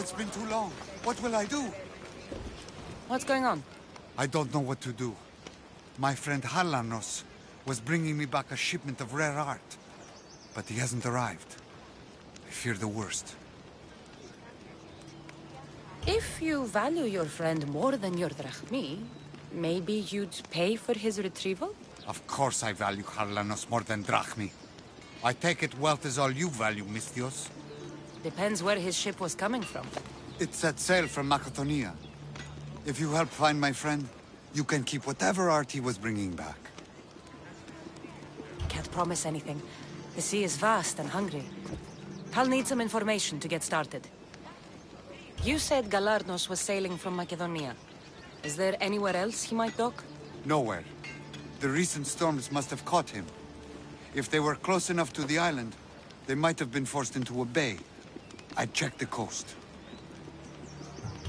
It's been too long. What will I do? What's going on? I don't know what to do. My friend Halanos was bringing me back a shipment of rare art. But he hasn't arrived. I fear the worst. If you value your friend more than your drachmi, maybe you'd pay for his retrieval? Of course I value Halanos more than drachmi. I take it wealth is all you value, Misthios. Depends where his ship was coming from. It set sail from Macedonia. If you help find my friend, you can keep whatever art he was bringing back. Can't promise anything. The sea is vast and hungry. I'll need some information to get started. You said Galarnos was sailing from Macedonia. Is there anywhere else he might dock? Nowhere. The recent storms must have caught him. If they were close enough to the island, they might have been forced into a bay. I'd check the coast.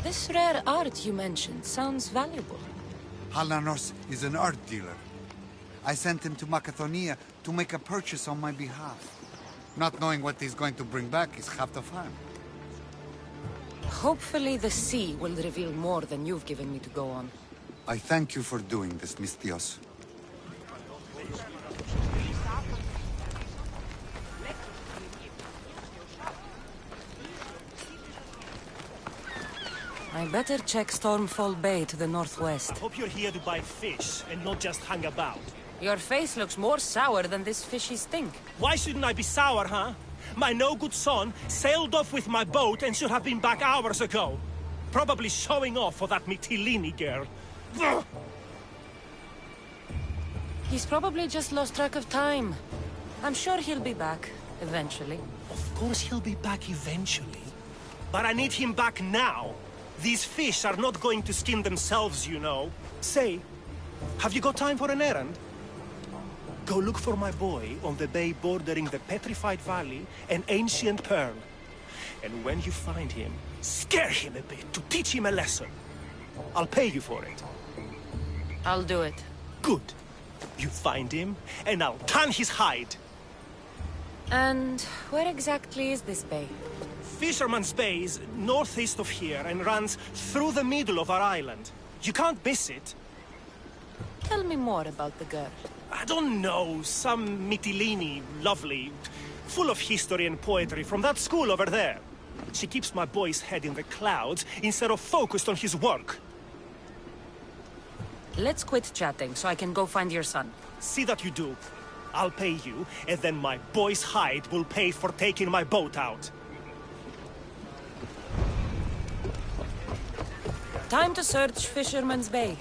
This rare art you mentioned sounds valuable. Halanos is an art dealer. I sent him to Macedonia to make a purchase on my behalf. Not knowing what he's going to bring back is half the fun. Hopefully the sea will reveal more than you've given me to go on. I thank you for doing this, Misthios. I better check Stormfall Bay to the northwest. I hope you're here to buy fish and not just hang about. Your face looks more sour than this fishy stink. Why shouldn't I be sour, huh? My no-good son sailed off with my boat and should have been back hours ago. Probably showing off for that Mytilene girl. Ugh. He's probably just lost track of time. I'm sure he'll be back, eventually. Of course he'll be back eventually. But I need him back now. These fish are not going to skin themselves, you know. Say, have you got time for an errand? Go look for my boy on the bay bordering the Petrified Valley and Ancient Pearl. And when you find him, scare him a bit to teach him a lesson. I'll pay you for it. I'll do it. Good. You find him, and I'll tan his hide. And where exactly is this bay? Fisherman's Bay is northeast of here and runs through the middle of our island. You can't miss it. Tell me more about the girl. I don't know, some Mytilene, lovely, full of history and poetry from that school over there. She keeps my boy's head in the clouds instead of focused on his work. Let's quit chatting so I can go find your son. See that you do. I'll pay you, and then my boy's hide will pay for taking my boat out. Time to search Fisherman's Bay.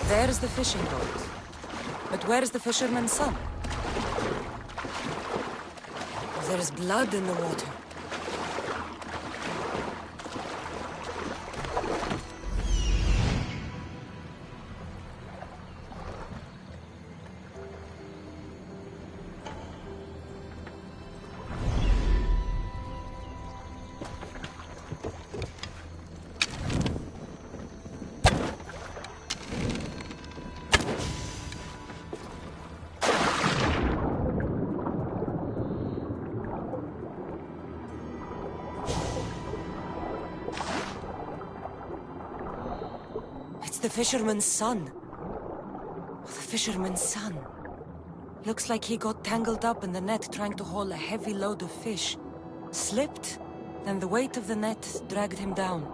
There's the fishing boat. But where's the fisherman's son? There's blood in the water. the fisherman's son. The fisherman's son. Looks like he got tangled up in the net trying to haul a heavy load of fish. Slipped, then the weight of the net dragged him down.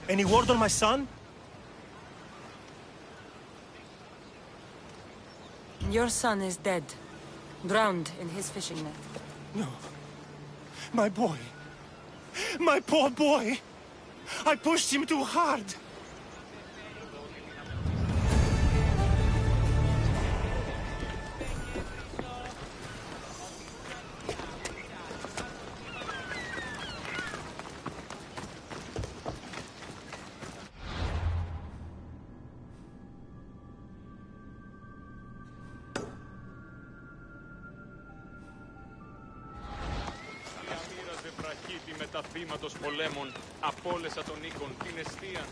Any word on my son? Your son is dead. Drowned in his fishing net. No. My boy. My poor boy. I pushed him too hard. Τα θύματος πολέμων, απόλεσα των οίκων, την εστίαν,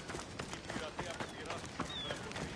η πειρατεία που πειράστηκαν να δρακονίσει.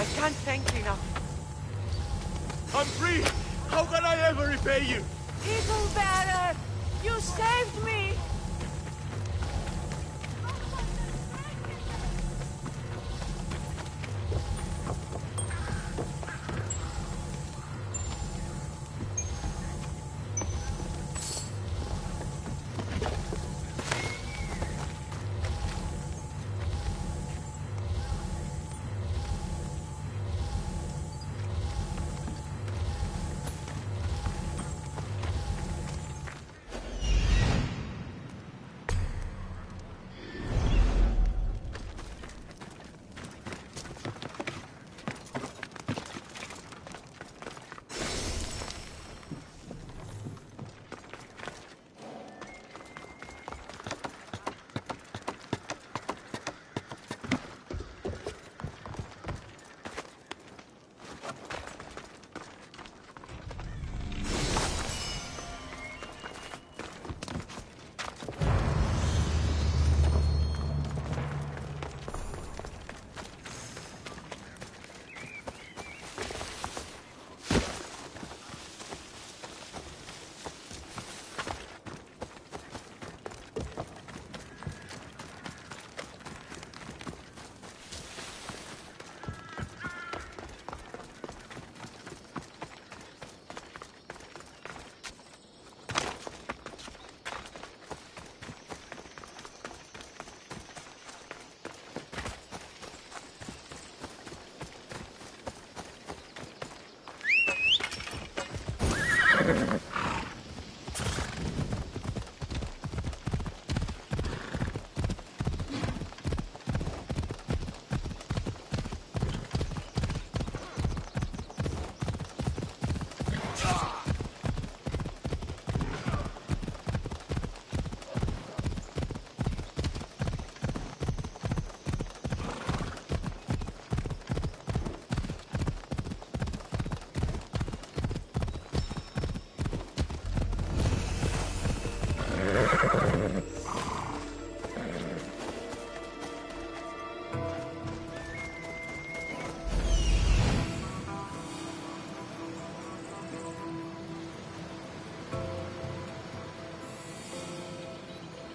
I can't thank you enough. I'm free! How can I ever repay you? Evil bearer! You saved me!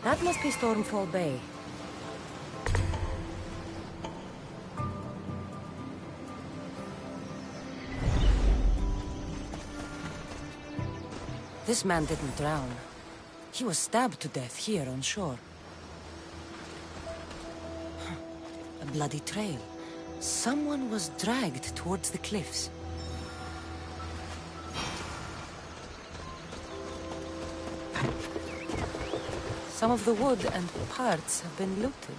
That must be Stormfall Bay. This man didn't drown. He was stabbed to death here on shore. A bloody trail. Someone was dragged towards the cliffs. Some of the wood and parts have been looted.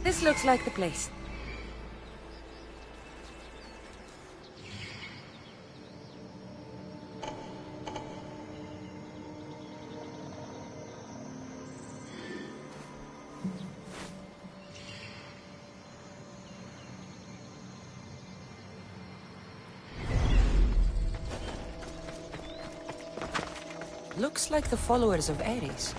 This looks like the place. Looks like the followers of Ares.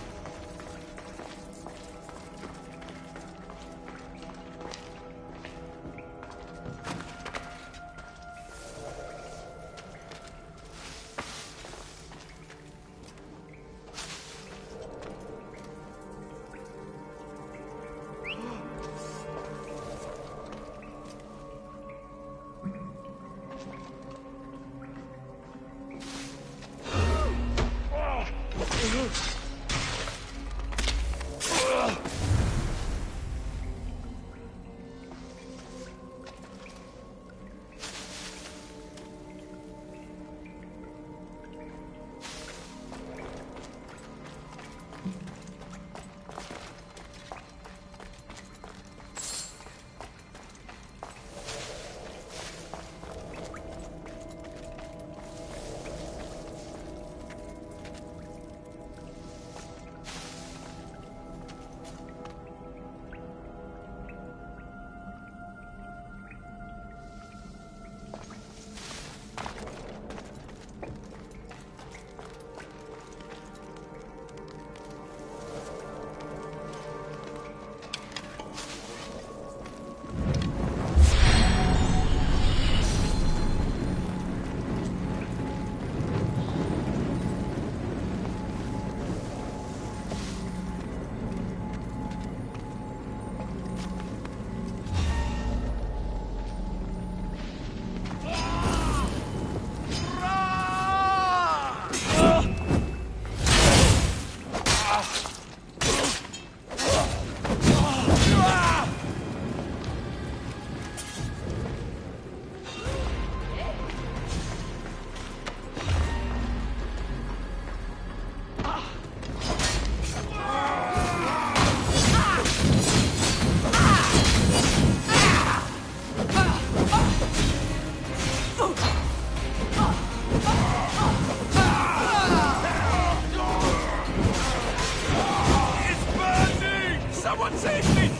It's burning! Someone save me!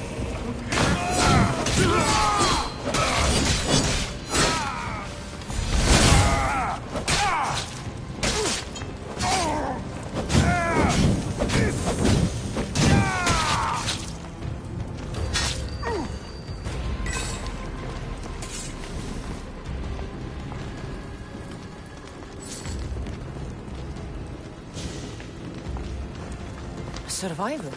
Survivor?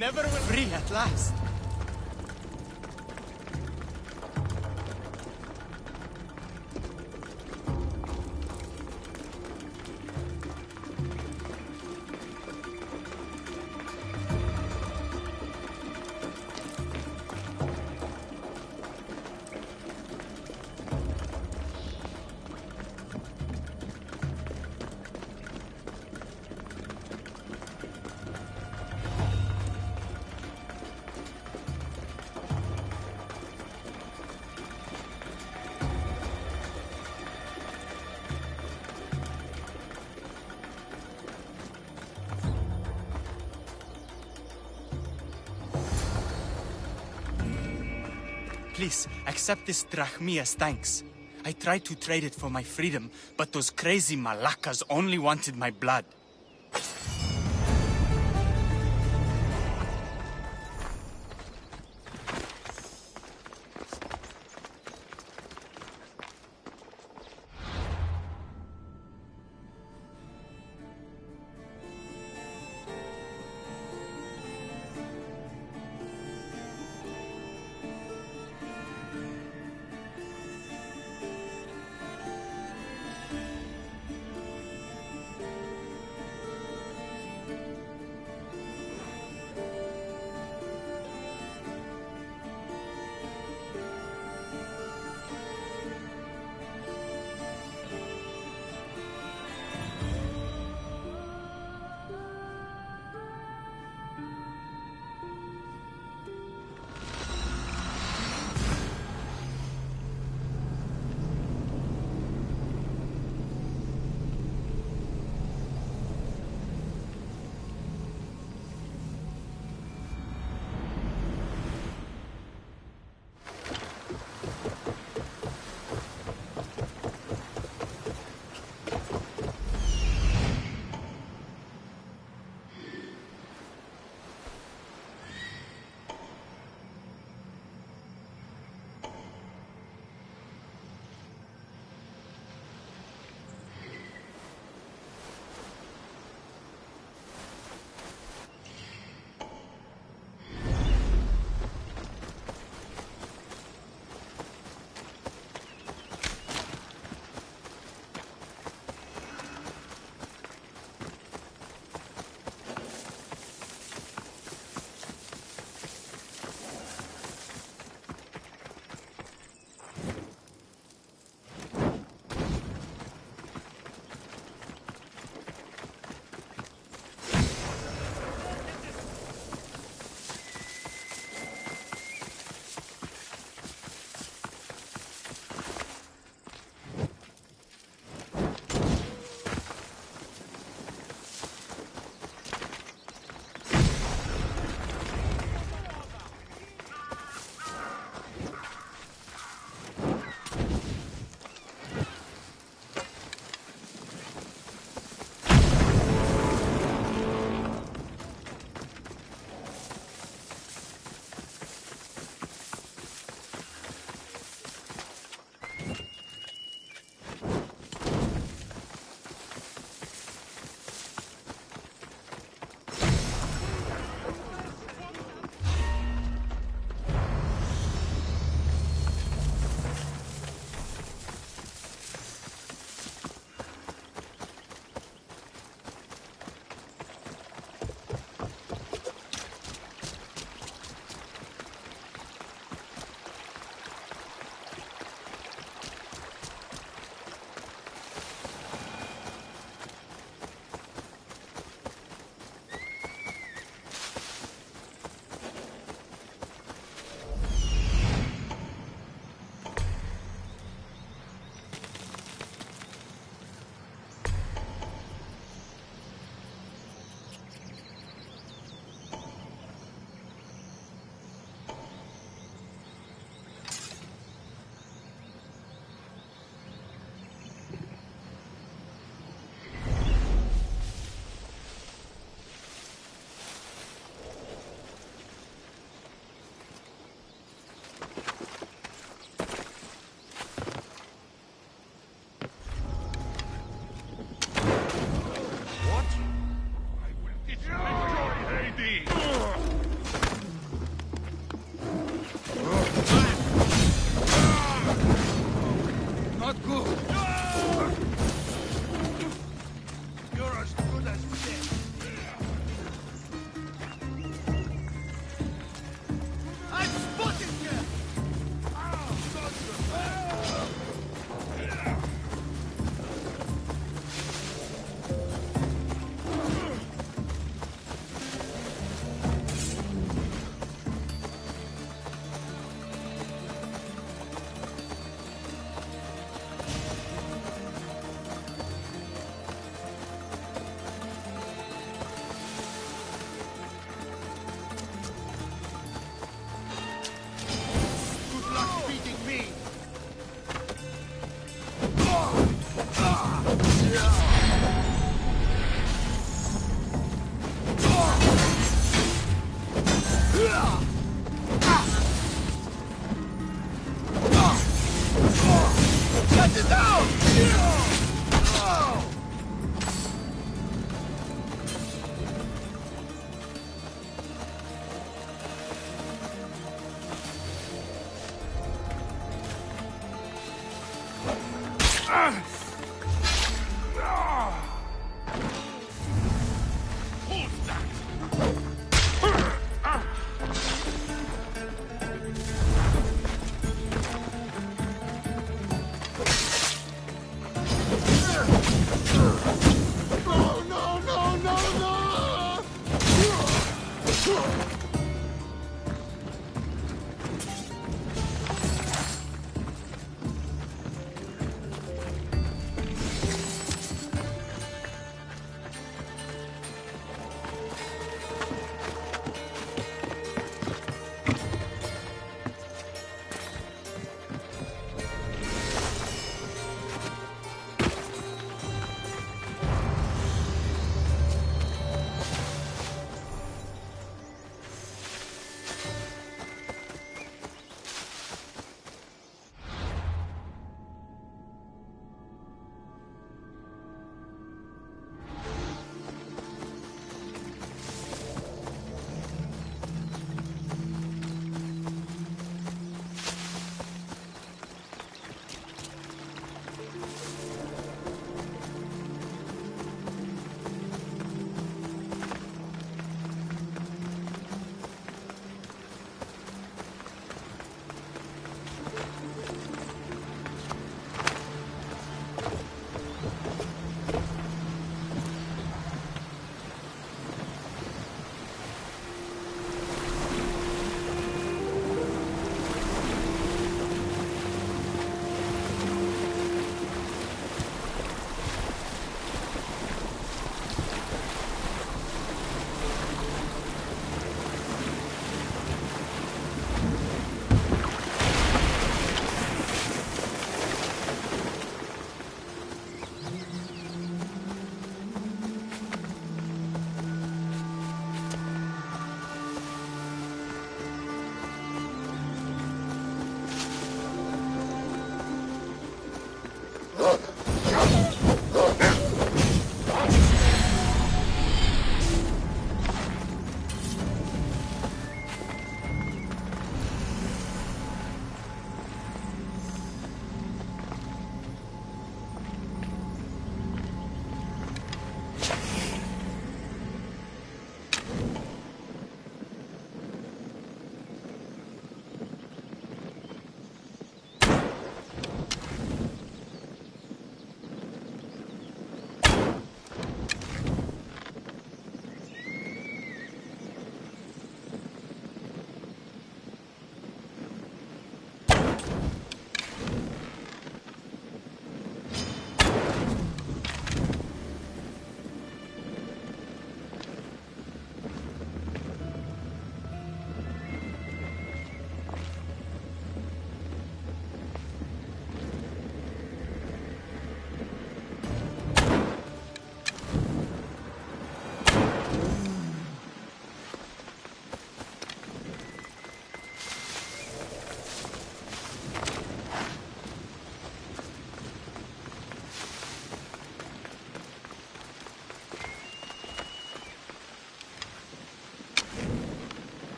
Never will free at last. Please, accept this drachmi as thanks. I tried to trade it for my freedom, but those crazy malakas only wanted my blood.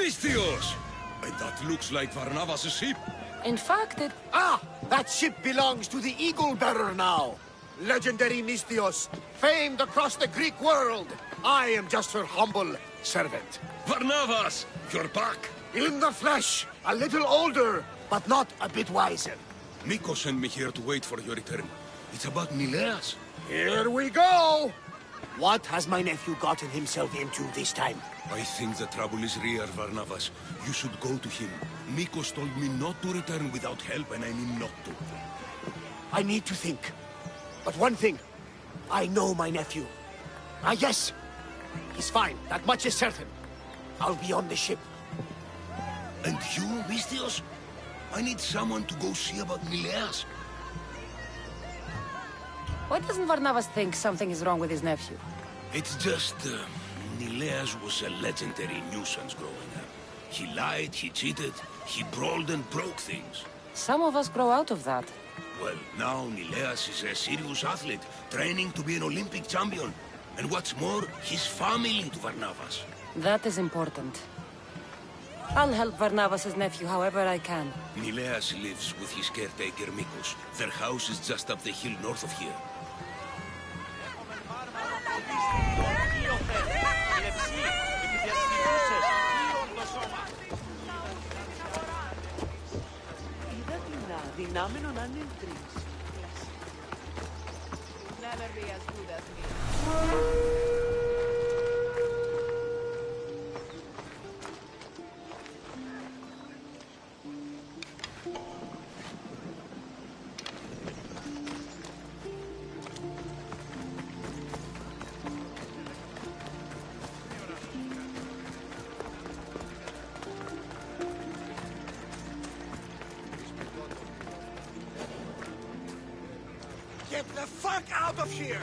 Misthios! That looks like Varnavas' ship. In fact, it... Ah! That ship belongs to the Eagle Bearer now. Legendary Misthios, famed across the Greek world. I am just her humble servant. Varnavas! You're back! In the flesh, a little older, but not a bit wiser. Nico sent me here to wait for your return. It's about Nileas. Here we go! What has my nephew gotten himself into this time? I think the trouble is real, Varnavas. You should go to him. Nikos told me not to return without help, and I mean not to. I need to think. But one thing, I know my nephew. Ah, yes. He's fine, that much is certain. I'll be on the ship. And you, Misthios? I need someone to go see about Nileas. Why doesn't Varnavas think something is wrong with his nephew? It's just, Nileas was a legendary nuisance growing up. He lied, he cheated, he brawled and broke things. Some of us grow out of that. Well, now Nileas is a serious athlete, training to be an Olympic champion. And what's more, he's family to Varnavas. That is important. I'll help Varnavas' nephew however I can. Nileas lives with his caretaker Mikos. Their house is just up the hill north of here. Never be as good as me. Get the fuck out of here!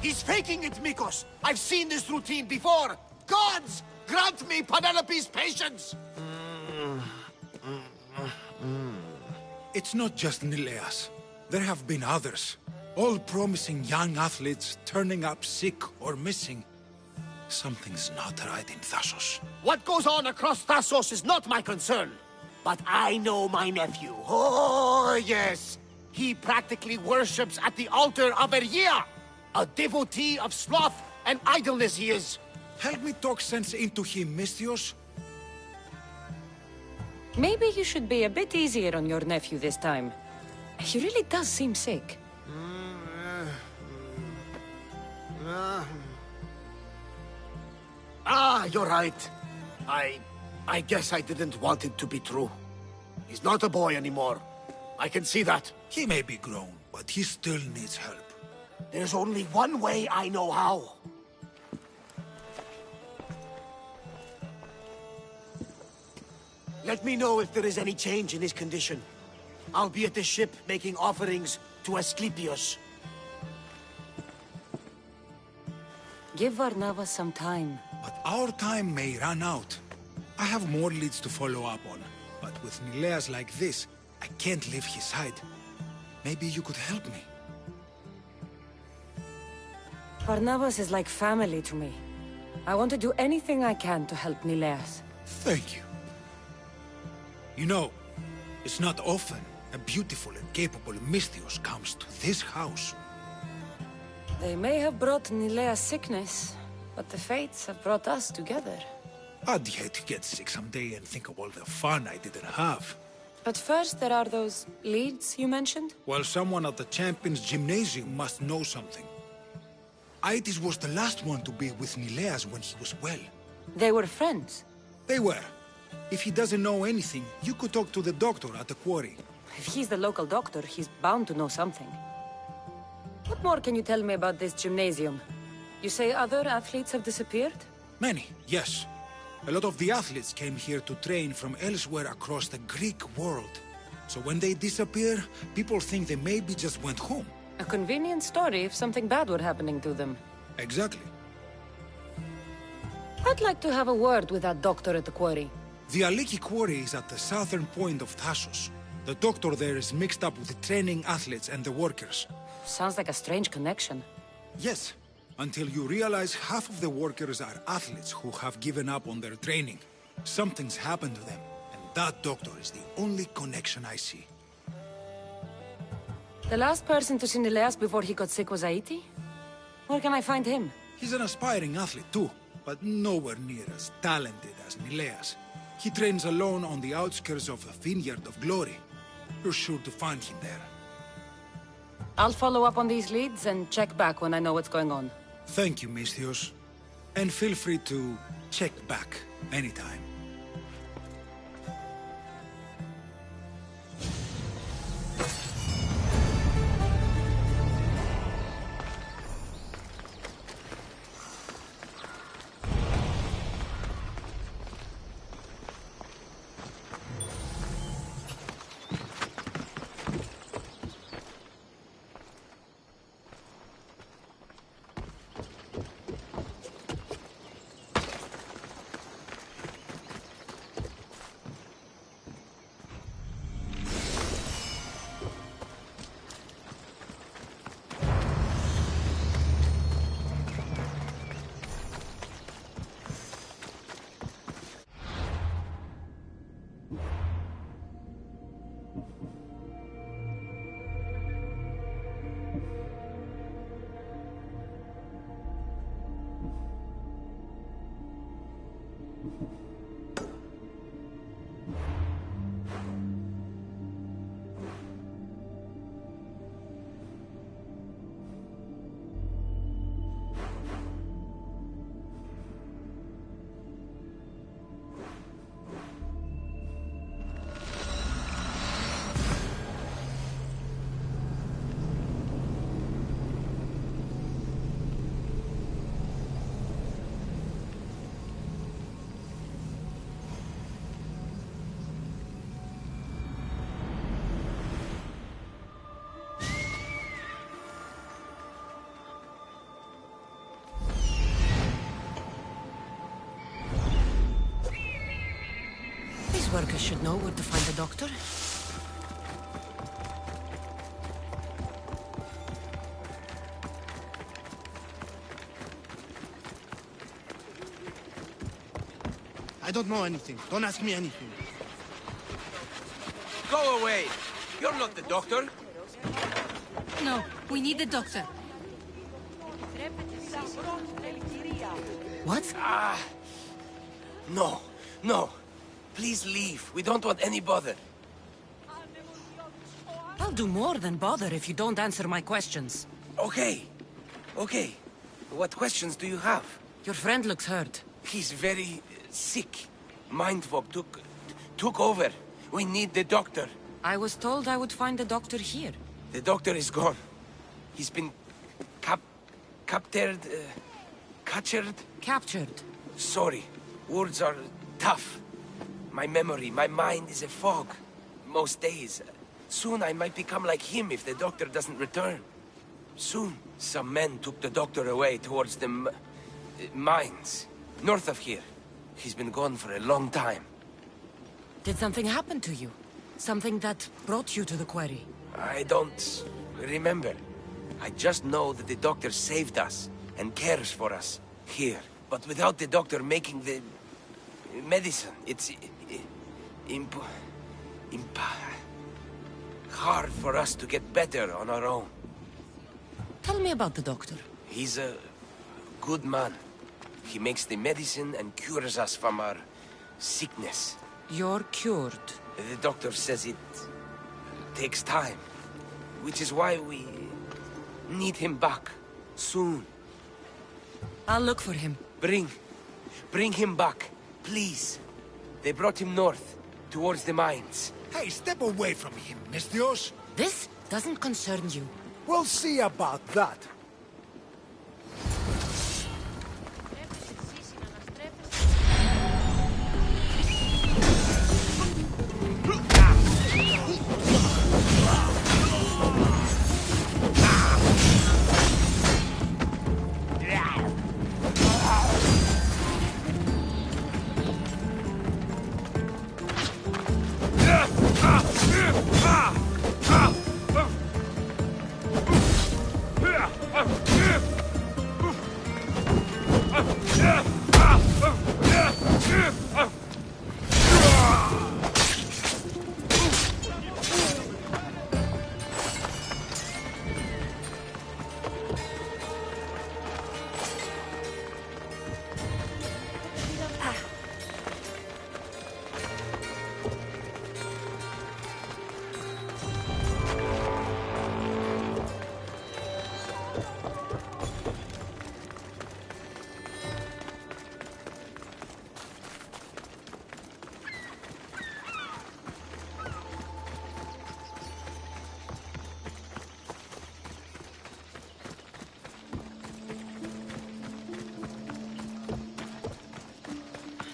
He's faking it, Mikos! I've seen this routine before! Gods! Grant me Penelope's patience! It's not just Nileas. There have been others. All promising young athletes turning up sick or missing. Something's not right in Thassos. What goes on across Thassos is not my concern. But I know my nephew. Oh, yes. He practically worships at the altar of Ergia. A devotee of sloth and idleness he is. Help me talk sense into him, Misthios. Maybe you should be a bit easier on your nephew this time. He really does seem sick. You're right. I guess I didn't want it to be true. He's not a boy anymore. I can see that. He may be grown, but he still needs help. There's only one way I know how. Let me know if there is any change in his condition. I'll be at the ship making offerings to Asclepius. Give Varnava some time. But our time may run out. I have more leads to follow up on. But with Nileas like this, I can't leave his side. Maybe you could help me. Varnavas is like family to me. I want to do anything I can to help Nileas. Thank you. You know, it's not often a beautiful and capable Misthios comes to this house. They may have brought Nileas sickness, but the fates have brought us together. I'd hate to get sick someday and think of all the fun I didn't have. But first, there are those leads you mentioned? Well, someone at the Champions Gymnasium must know something. Aitis was the last one to be with Nileas when he was well. They were friends? They were. If he doesn't know anything, you could talk to the doctor at the quarry. If he's the local doctor, he's bound to know something. What more can you tell me about this gymnasium? You say other athletes have disappeared? Many, yes. A lot of the athletes came here to train from elsewhere across the Greek world. So when they disappear, people think they maybe just went home. A convenient story if something bad were happening to them. Exactly. I'd like to have a word with that doctor at the quarry. The Aliki quarry is at the southern point of Thassos. The doctor there is mixed up with the training athletes and the workers. Sounds like a strange connection. Yes, until you realize half of the workers are athletes who have given up on their training. Something's happened to them, and that doctor is the only connection I see. The last person to see Nileas before he got sick was Aiti? Where can I find him? He's an aspiring athlete too, but nowhere near as talented as Nileas. He trains alone on the outskirts of the Vineyard of Glory. You're sure to find him there. I'll follow up on these leads and check back when I know what's going on. Thank you, Misthios. And feel free to check back anytime. These workers should know where to find the doctor. I don't know anything. Don't ask me anything. Go away! You're not the doctor! No, we need the doctor. What? No, no. Please leave. We don't want any bother. I'll do more than bother if you don't answer my questions. Okay. Okay. What questions do you have? Your friend looks hurt. He's very sick. Mind fog took over. We need the doctor. I was told I would find the doctor here. The doctor is gone. He's been captured. Captured. Sorry. Words are tough. My memory, my mind is a fog. Most days. Soon I might become like him if the doctor doesn't return. Soon. Some men took the doctor away towards the mines. North of here. He's been gone for a long time. Did something happen to you? Something that brought you to the quarry? I don't remember. I just know that the doctor saved us and cares for us here. But without the doctor making the medicine, it's hard for us to get better on our own. Tell me about the doctor. He's a good man. He makes the medicine and cures us from our sickness. You're cured. The doctor says it takes time, which is why we need him back soon. I'll look for him. Bring him back, please. They brought him north, towards the mines. Hey, step away from him, Mestios. This doesn't concern you. We'll see about that.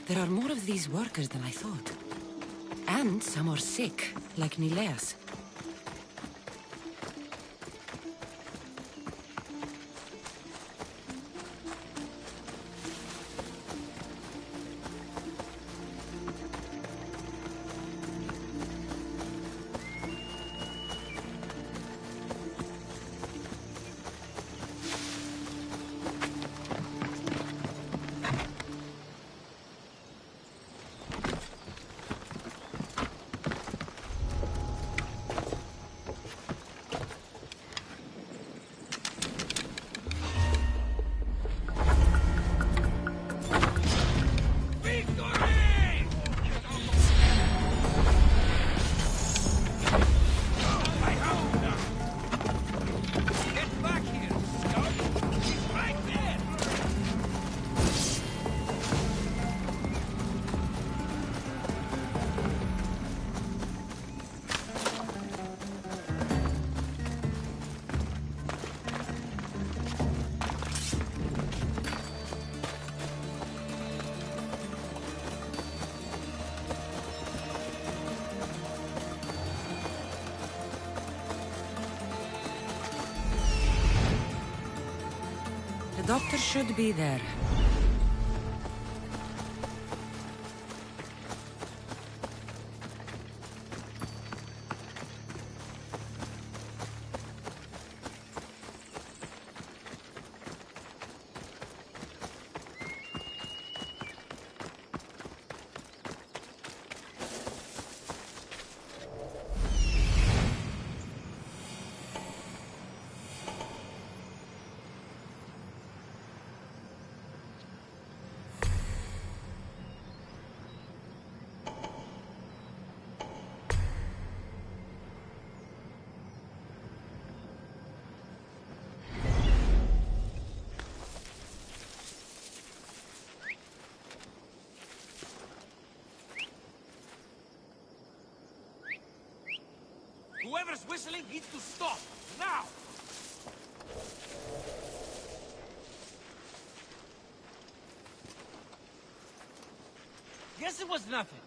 There are more of these workers than I thought. And some are sick, like Nileas. The doctor should be there. doctor's whistling needs to stop! Now! Guess it was nothing.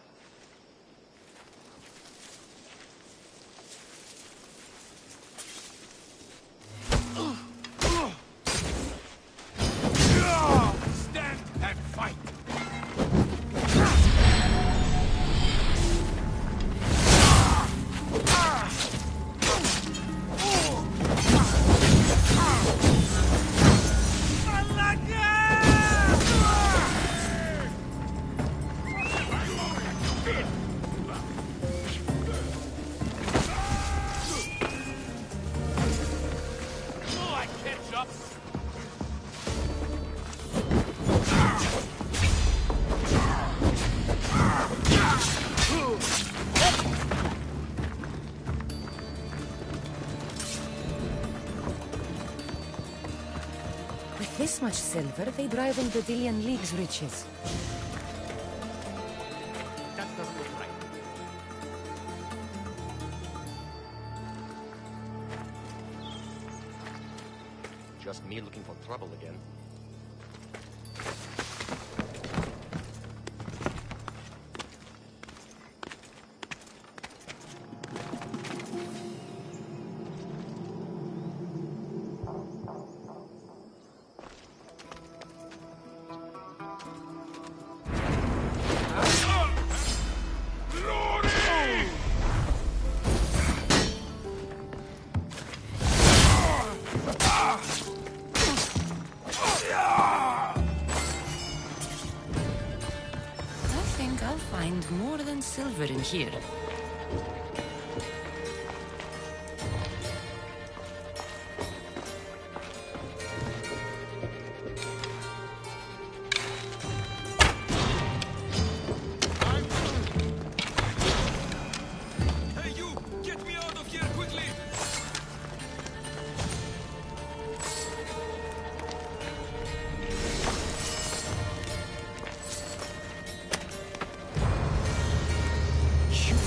Stand and fight! This much silver, they drive into Dillian League's riches. That's not good, right? Just me looking for trouble again. More than silver in here. Hey you! Get me out of here quickly!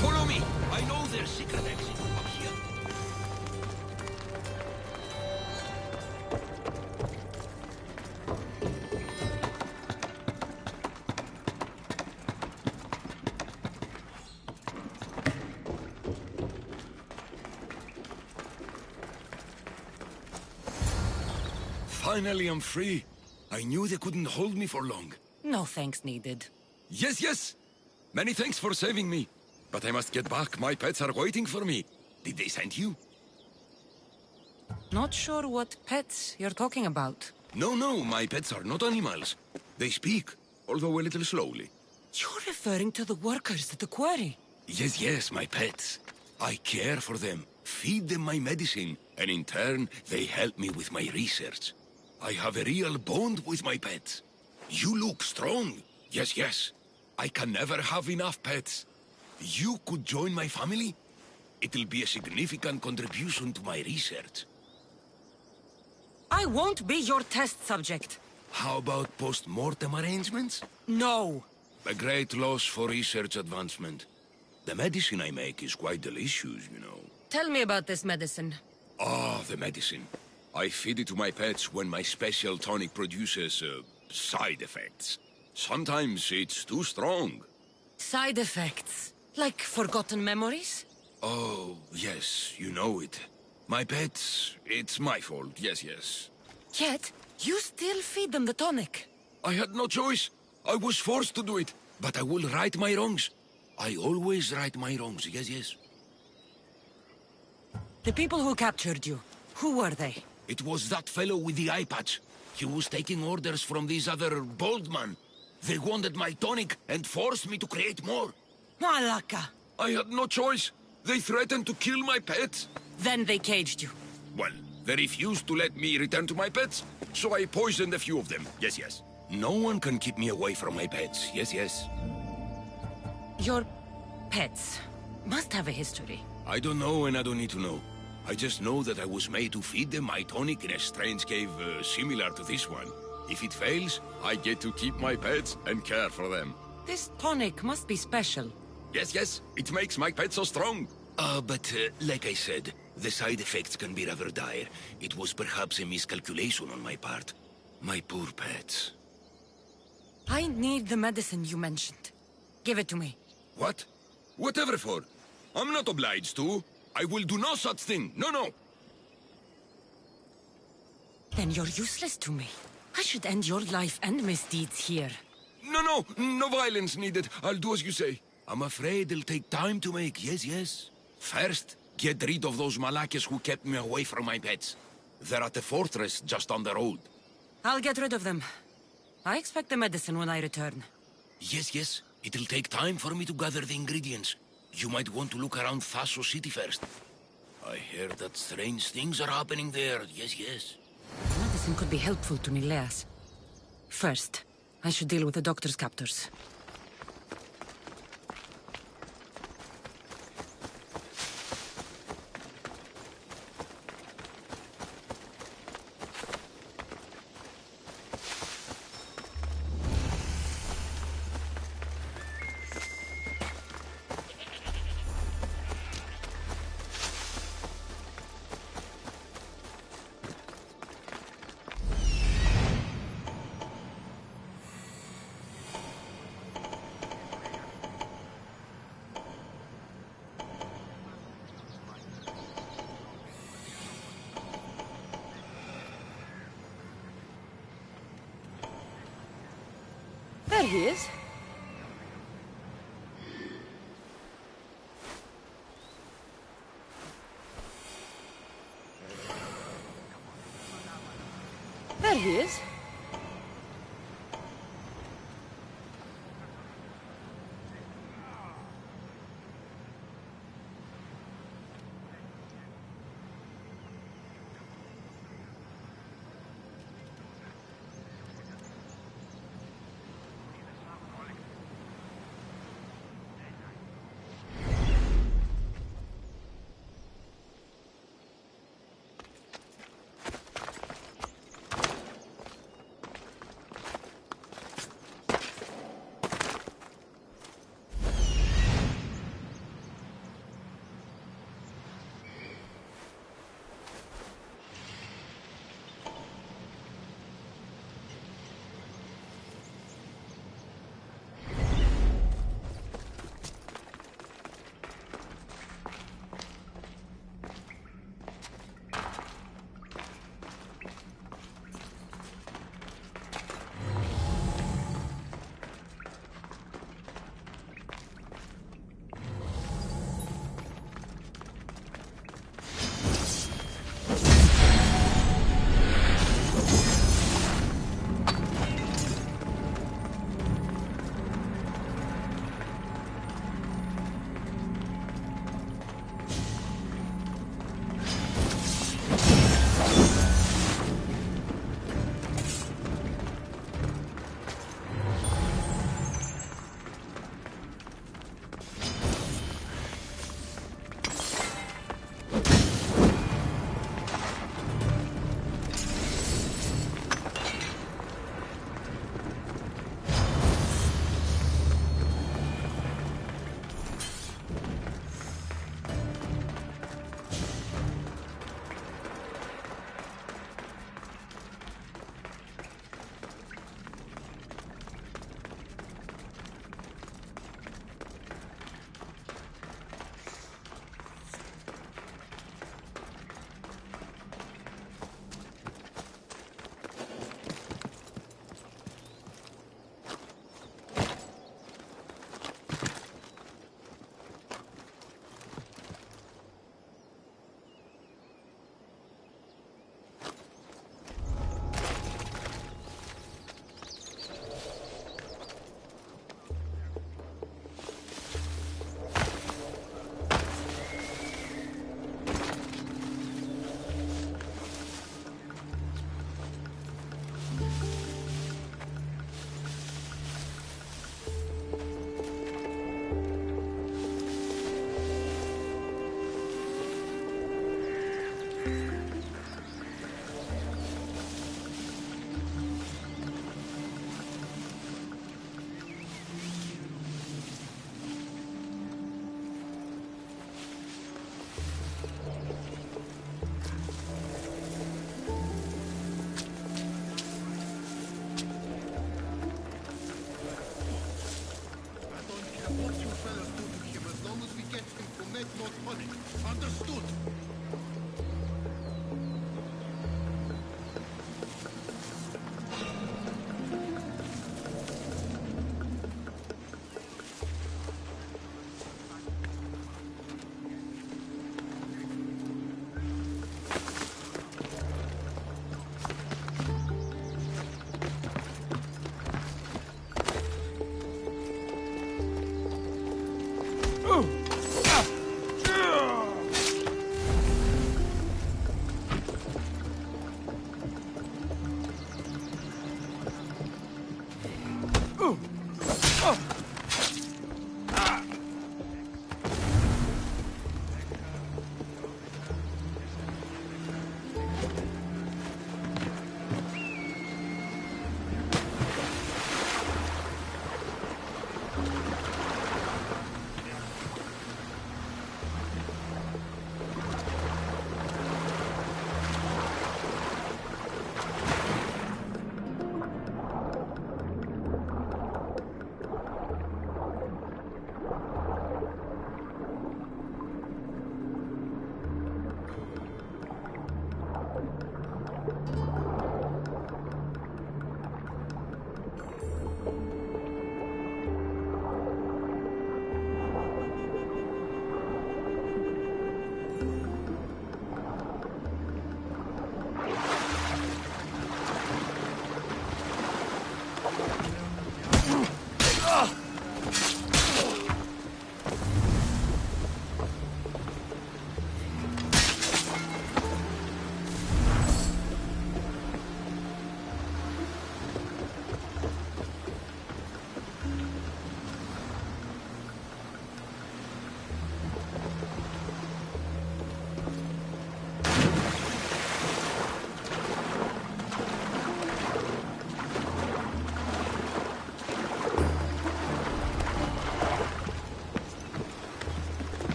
Follow me! I know there's secret exit up here. Finally, I'm free. I knew they couldn't hold me for long. No thanks needed. Yes, yes! Many thanks for saving me. But I must get back. My pets are waiting for me. Did they send you? Not sure what pets you're talking about. No, no, my pets are not animals. They speak, although a little slowly. You're referring to the workers at the quarry. Yes, yes, my pets. I care for them, feed them my medicine, and in turn, they help me with my research. I have a real bond with my pets. You look strong. Yes, yes. I can never have enough pets. You could join my family? It'll be a significant contribution to my research. I won't be your test subject. How about post-mortem arrangements? No. A great loss for research advancement. The medicine I make is quite delicious, you know. Tell me about this medicine. Ah, the medicine. I feed it to my pets when my special tonic produces, side effects. Sometimes it's too strong. Side effects? Like forgotten memories? Oh, yes, you know it. My pets, it's my fault, yes, yes. Yet, you still feed them the tonic. I had no choice. I was forced to do it. But I will right my wrongs. I always right my wrongs, yes, yes. The people who captured you, who were they? It was that fellow with the eye patch. He was taking orders from this other bald man. They wanted my tonic and forced me to create more. Malaka! I had no choice. They threatened to kill my pets. Then they caged you. Well, they refused to let me return to my pets, so I poisoned a few of them. Yes, yes. No one can keep me away from my pets. Yes, yes. Your pets must have a history. I don't know and I don't need to know. I just know that I was made to feed them my tonic in a strange cave similar to this one. If it fails, I get to keep my pets and care for them. This tonic must be special. Yes, yes. It makes my pets so strong. Like I said, the side effects can be rather dire. It was perhaps a miscalculation on my part. My poor pets. I need the medicine you mentioned. Give it to me. What? Whatever for. I'm not obliged to. I will do no such thing. No, no. Then you're useless to me. I should end your life and misdeeds here. No, no violence needed. I'll do as you say. I'm afraid it'll take time to make. Yes. First, get rid of those Malakas who kept me away from my pets. They're at the fortress just on the road. I'll get rid of them. I expect the medicine when I return. Yes. It'll take time for me to gather the ingredients. You might want to look around Thasos City first. I hear that strange things are happening there. Yes. Medicine could be helpful to Nileas. First, I should deal with the doctor's captors. There he is. There he is.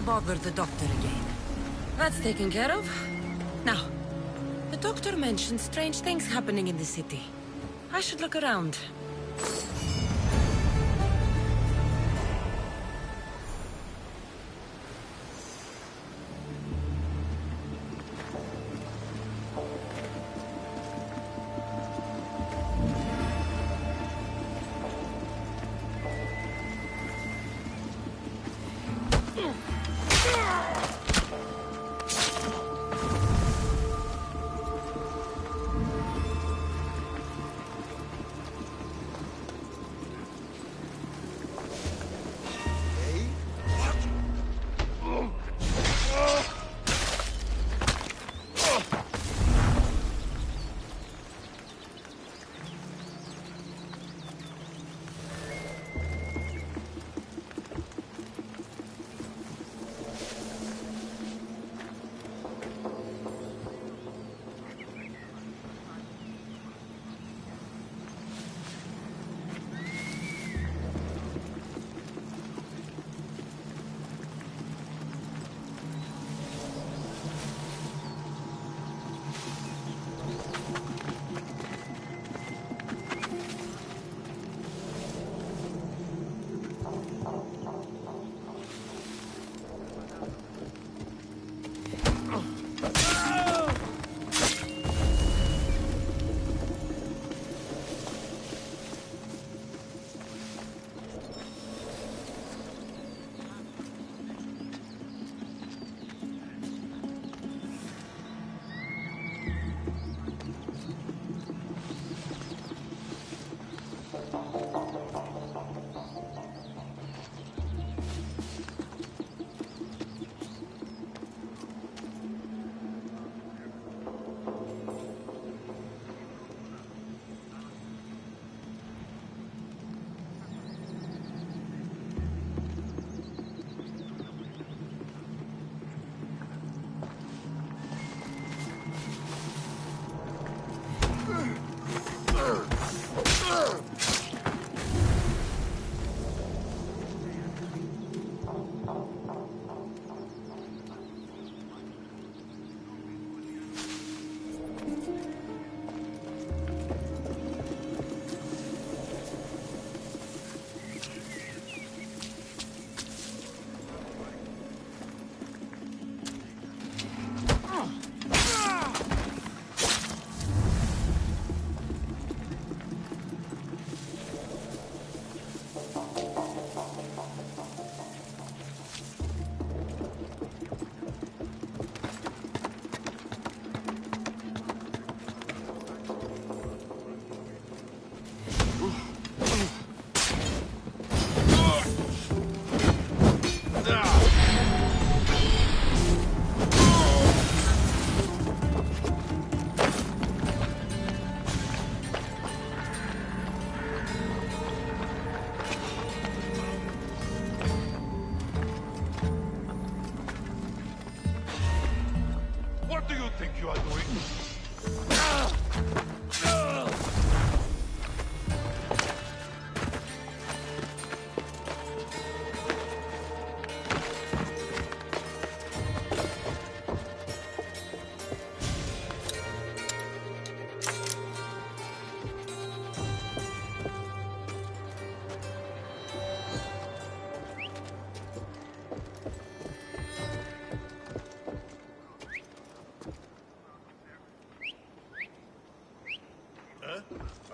Bother the doctor again. That's taken care of. Now, the doctor mentioned strange things happening in the city. I should look around. think you are doing?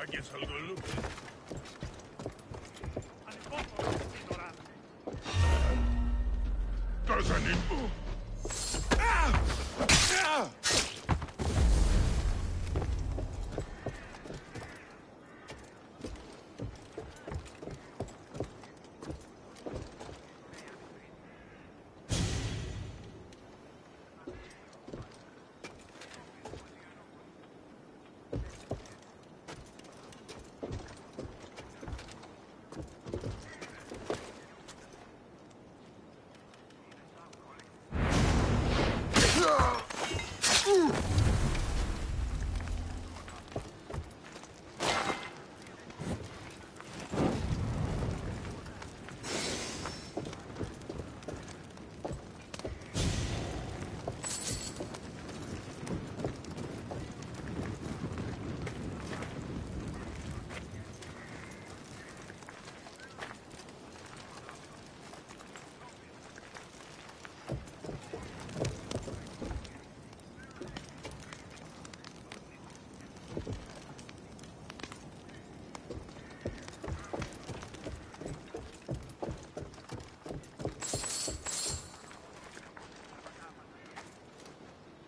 I guess I'll go look. Doesn't it?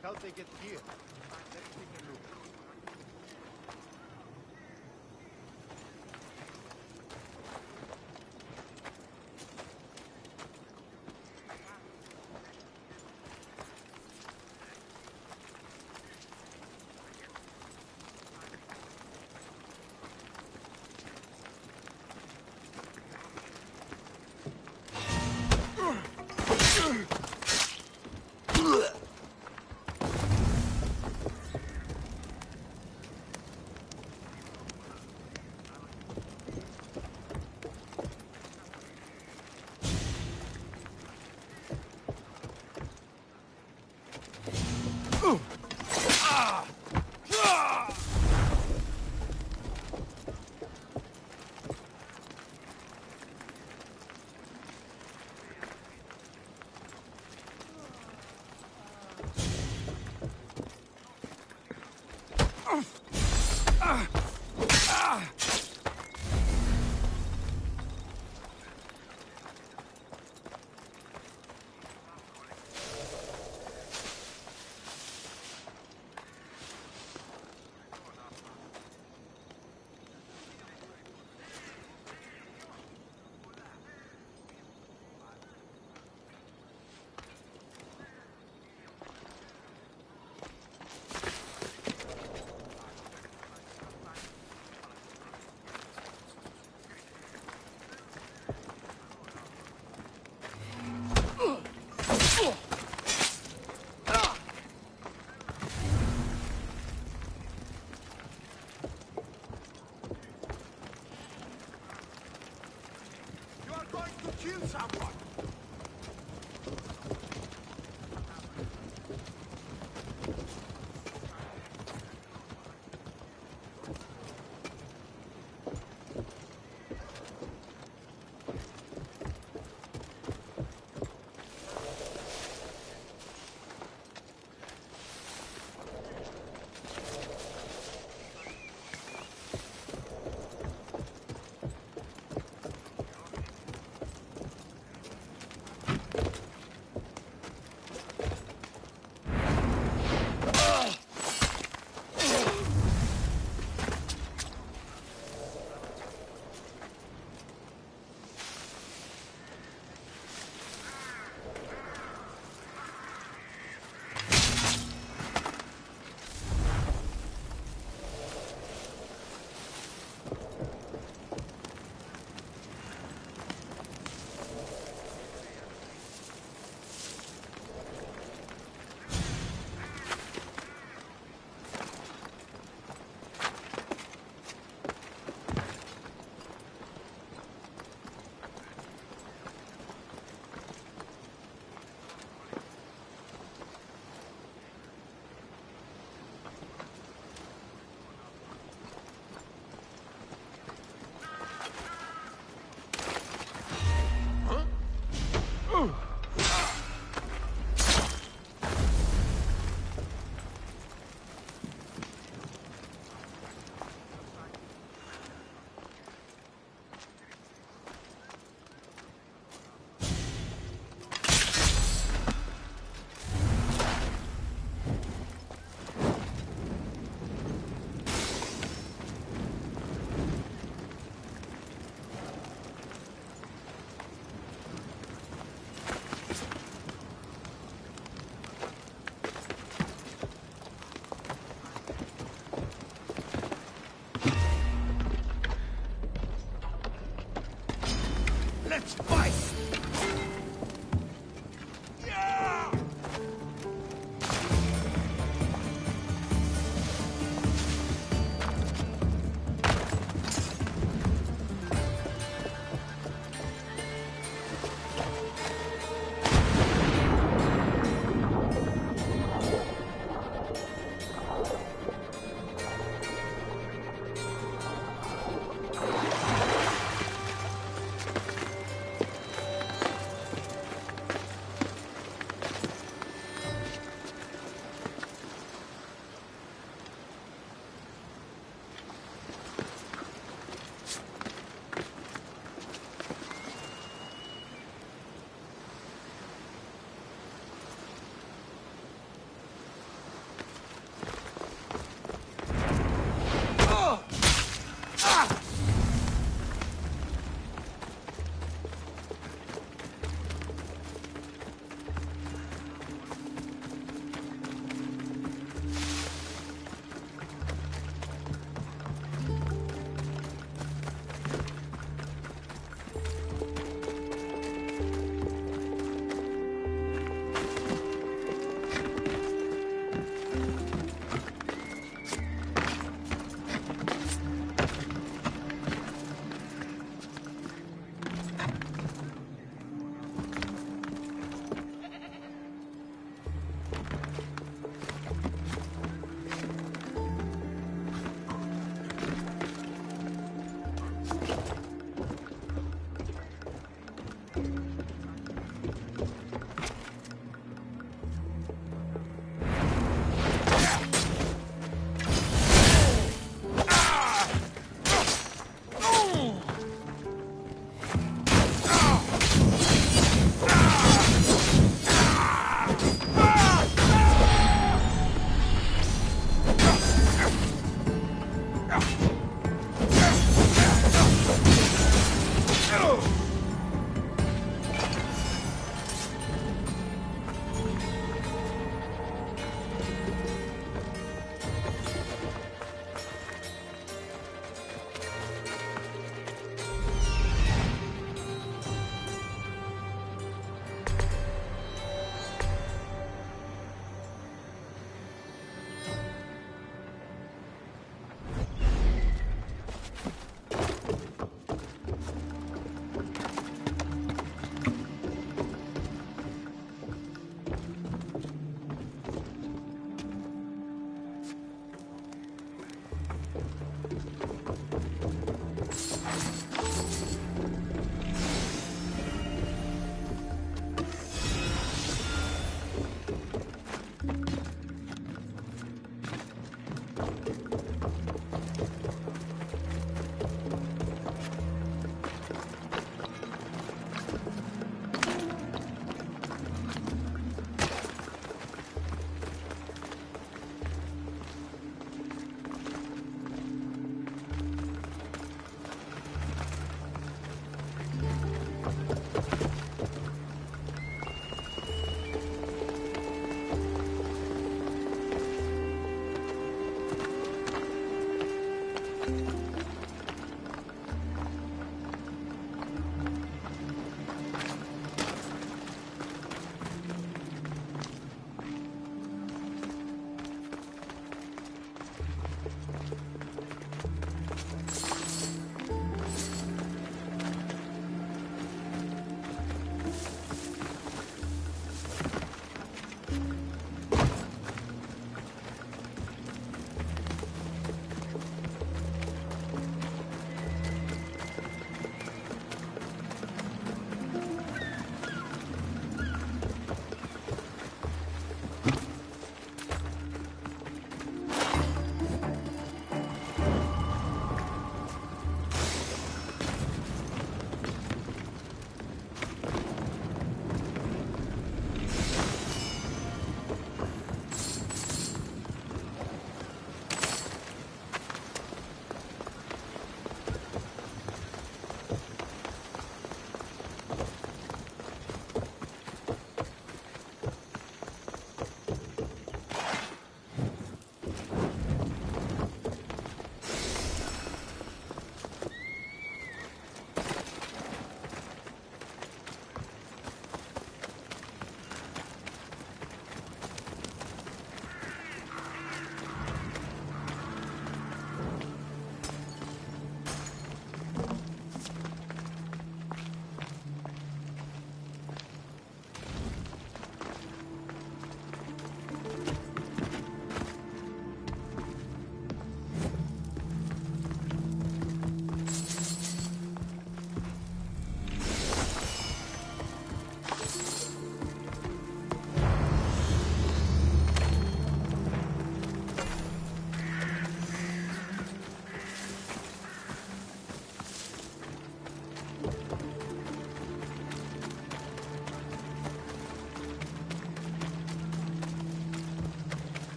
How they get here? Let's take a look.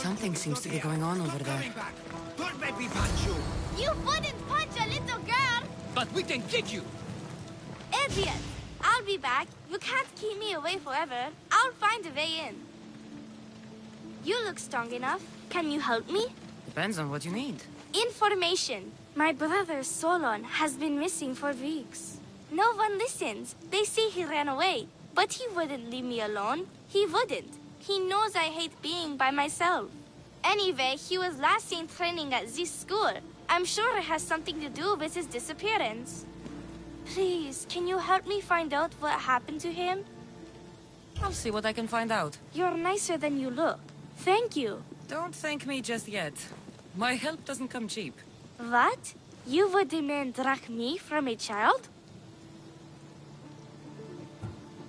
Something seems to be going on over there. Don't make me punch you! You wouldn't punch a little girl! But we can kick you! Idiot! I'll be back. You can't keep me away forever. I'll find a way in. You look strong enough. Can you help me? Depends on what you need. Information. My brother Solon has been missing for weeks. No one listens. They say he ran away. But he wouldn't leave me alone. He wouldn't. He knows I hate being by myself. Anyway, he was last seen training at this school. I'm sure it has something to do with his disappearance. Please, can you help me find out what happened to him? I'll see what I can find out. You're nicer than you look. Thank you. Don't thank me just yet. My help doesn't come cheap. What? You would demand drachmi from a child?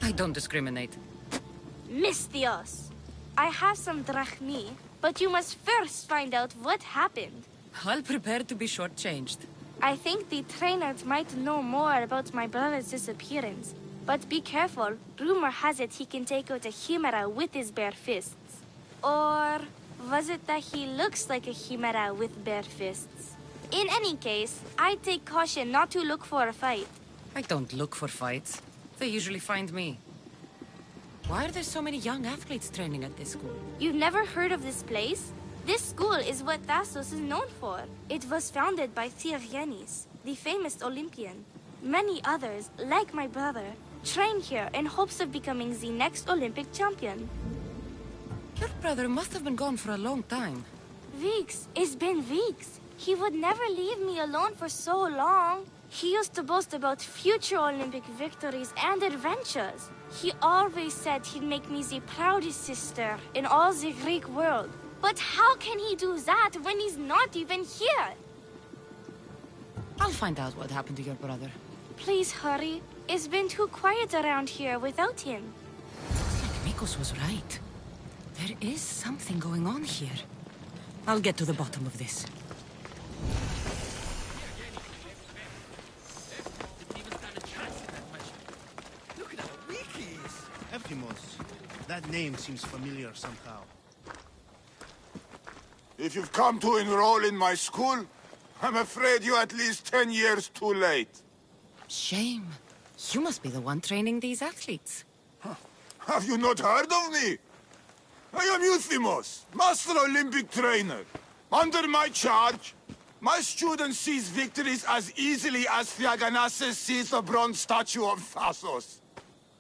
I don't discriminate. Misthios. I have some drachmi, but you must first find out what happened. I'll prepare to be shortchanged. I think the trainers might know more about my brother's disappearance. But be careful. Rumor has it he can take out a chimera with his bare fists. Or was it that he looks like a chimera with bare fists? In any case, I'd take caution not to look for a fight. I don't look for fights. They usually find me. Why are there so many young athletes training at this school? You've never heard of this place? This school is what Thassos is known for. It was founded by Theogenes, the famous Olympian. Many others, like my brother, train here in hopes of becoming the next Olympic champion. Your brother must have been gone for a long time. Weeks. It's been weeks. He would never leave me alone for so long. He used to boast about future Olympic victories and adventures. He always said he'd make me the proudest sister in all the Greek world. But how can he do that when he's not even here? I'll find out what happened to your brother. Please hurry. It's been too quiet around here without him. Looks like Mikos was right. There is something going on here. I'll get to the bottom of this. Look at how weak he is. Eftimos. That name seems familiar somehow. If you've come to enroll in my school, I'm afraid you're at least 10 years too late. Shame. You must be the one training these athletes. Have you not heard of me? I am Euthymos, Master Olympic Trainer. Under my charge, my students seize victories as easily as Theaganasses sees the bronze statue of Thassos.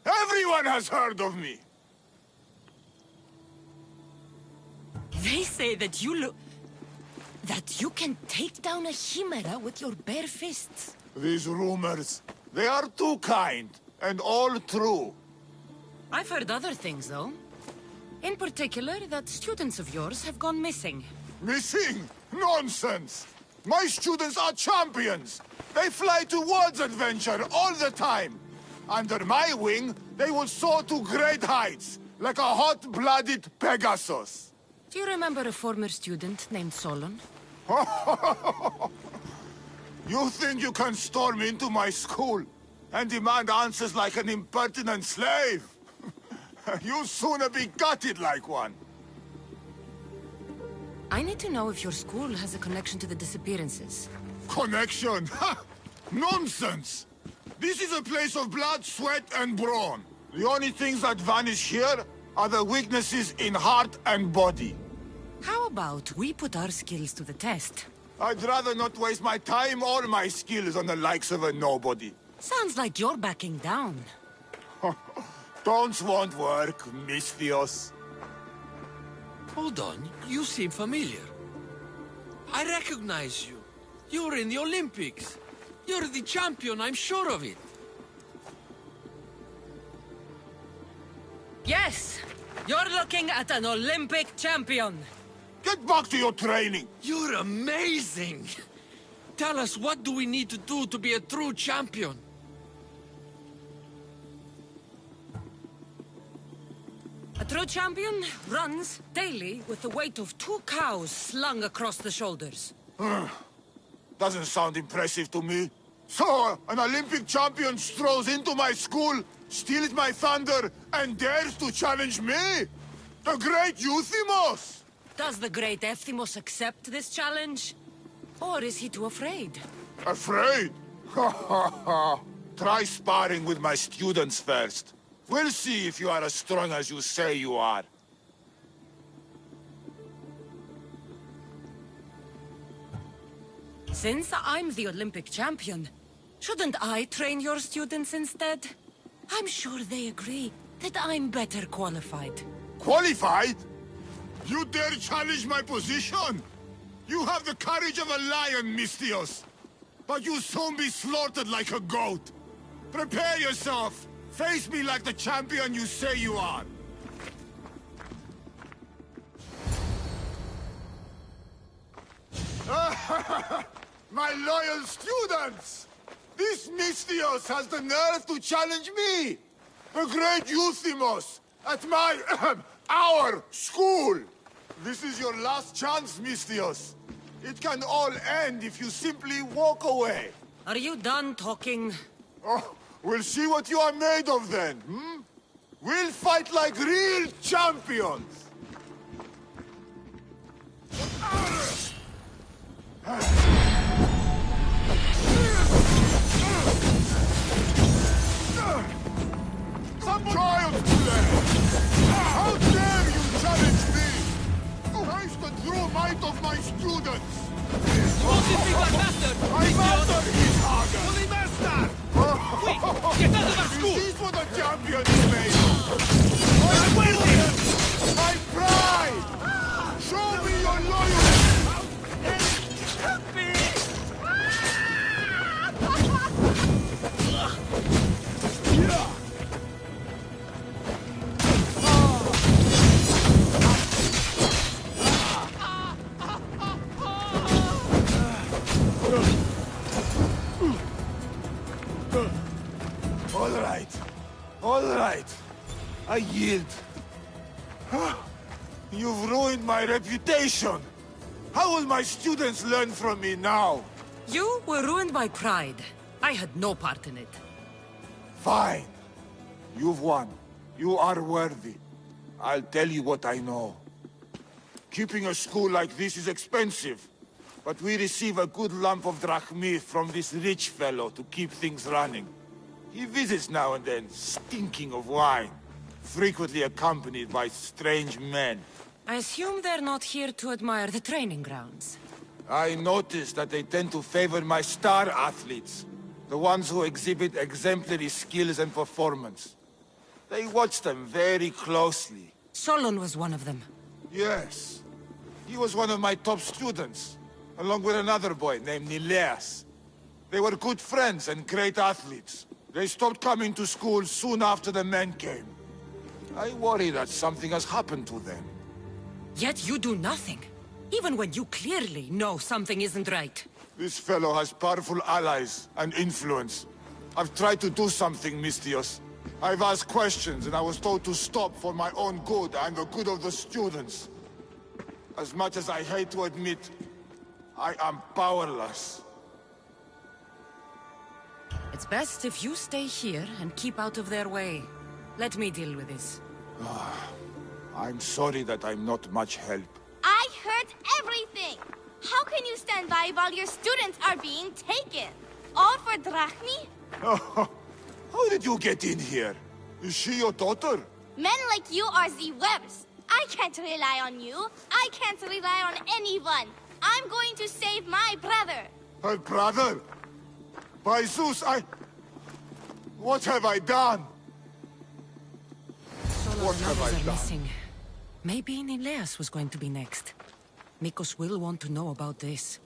Everyone has heard of me. They say that you can take down a chimera with your bare fists. These rumors, they are too kind, and all true. I've heard other things, though. In particular, that students of yours have gone missing. Missing? Nonsense! My students are champions! They fly towards adventure all the time! Under my wing, they will soar to great heights, like a hot-blooded Pegasus. Do you remember a former student named Solon? You think you can storm into my school and demand answers like an impertinent slave? You'll sooner be gutted like one. I need to know if your school has a connection to the disappearances. Connection? Ha! Nonsense! This is a place of blood, sweat, and brawn. The only things that vanish here are the weaknesses in heart and body. How about we put our skills to the test? I'd rather not waste my time or my skills on the likes of a nobody. Sounds like you're backing down. Don't want work, Misthios. Hold on, you seem familiar. I recognize you. You're in the Olympics. You're the champion, I'm sure of it. Yes! You're looking at an Olympic champion! Get back to your training! You're amazing! Tell us, what do we need to do to be a true champion? A true champion runs daily with the weight of 2 cows slung across the shoulders. Doesn't sound impressive to me. So, an Olympic champion strolls into my school, steals my thunder, and dares to challenge me? The great Euthymos! Does the great Ephthymos accept this challenge? Or is he too afraid? Afraid? Ha ha ha! Try sparring with my students first. We'll see if you are as strong as you say you are. Since I'm the Olympic champion, shouldn't I train your students instead? I'm sure they agree that I'm better qualified. Qualified? You dare challenge my position? You have the courage of a lion, Mystios. But you'll soon be slaughtered like a goat. Prepare yourself. Face me like the champion you say you are. My loyal students! This Mystios has the nerve to challenge me! The great Euthymos! At my... our school! This is your last chance, Mystios. It can all end if you simply walk away. Are you done talking? Oh, we'll see what you are made of then, hmm? We'll fight like real champions! Some child's play! How dare you challenge me! Face the true might of my students! Won't defeat my master! My master is harder! Holy master! Quick! Get out of our school! This is what a champion is made of! My pride! Show me your loyalty! All right. I yield. You've ruined my reputation. How will my students learn from me now? You were ruined by pride. I had no part in it. Fine. You've won. You are worthy. I'll tell you what I know. Keeping a school like this is expensive, but we receive a good lump of drachmi from this rich fellow to keep things running. He visits now and then, stinking of wine, frequently accompanied by strange men. I assume they're not here to admire the training grounds. I noticed that they tend to favor my star athletes, the ones who exhibit exemplary skills and performance. They watch them very closely. Solon was one of them. Yes. He was one of my top students, along with another boy named Nileas. They were good friends and great athletes. They stopped coming to school soon after the men came. I worry that something has happened to them. Yet you do nothing, even when you clearly know something isn't right. This fellow has powerful allies and influence. I've tried to do something, Mystios. I've asked questions, and I was told to stop for my own good and the good of the students. As much as I hate to admit, I am powerless. It's best if you stay here and keep out of their way. Let me deal with this. I'm sorry that I'm not much help. I heard everything! How can you stand by while your students are being taken? All for drachmi? How did you get in here? Is she your daughter? Men like you are the worst. I can't rely on you. I can't rely on anyone. I'm going to save my brother. Her brother? By Zeus, what have I done? What have I done? Missing. Maybe Nileas was going to be next. Nikos will want to know about this.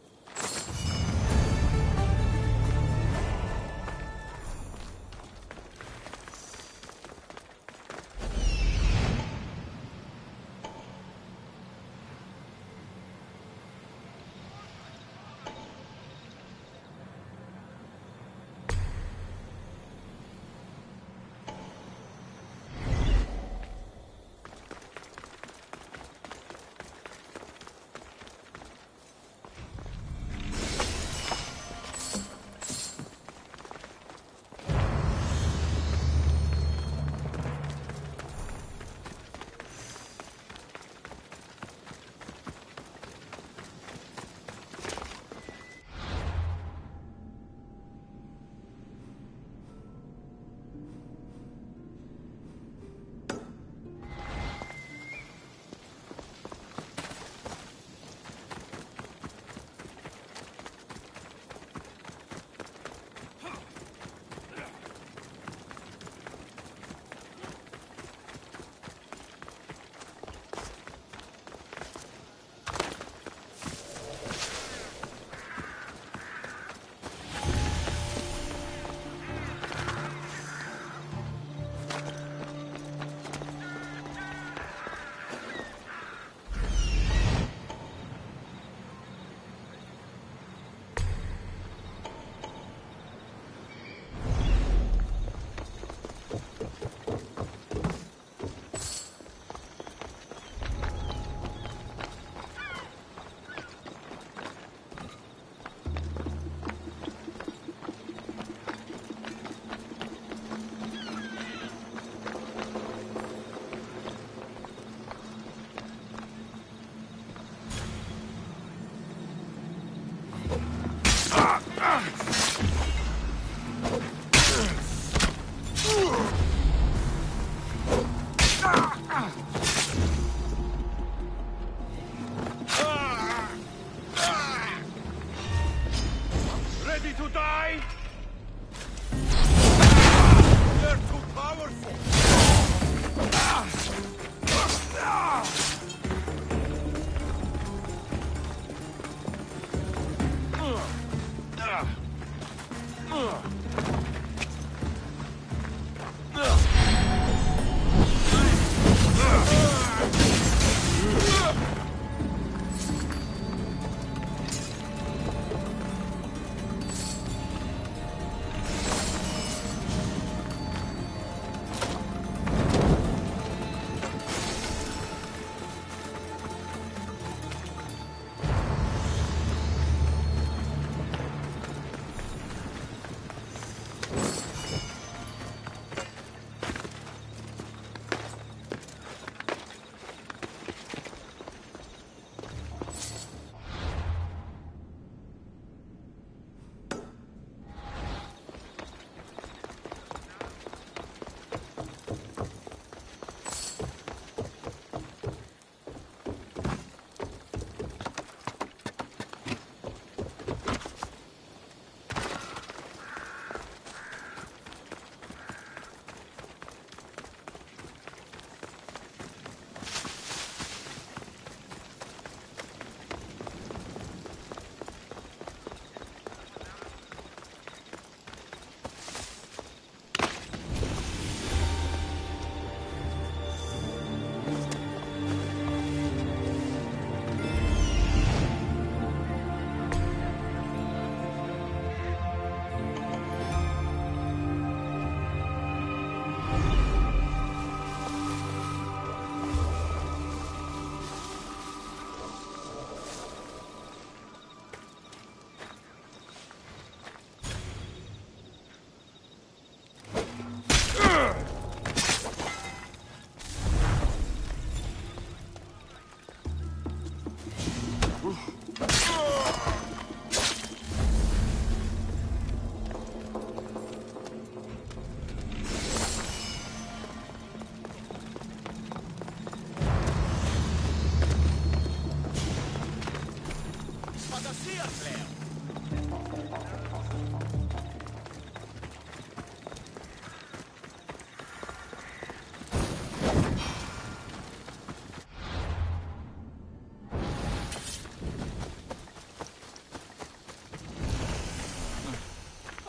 die! You're too powerful!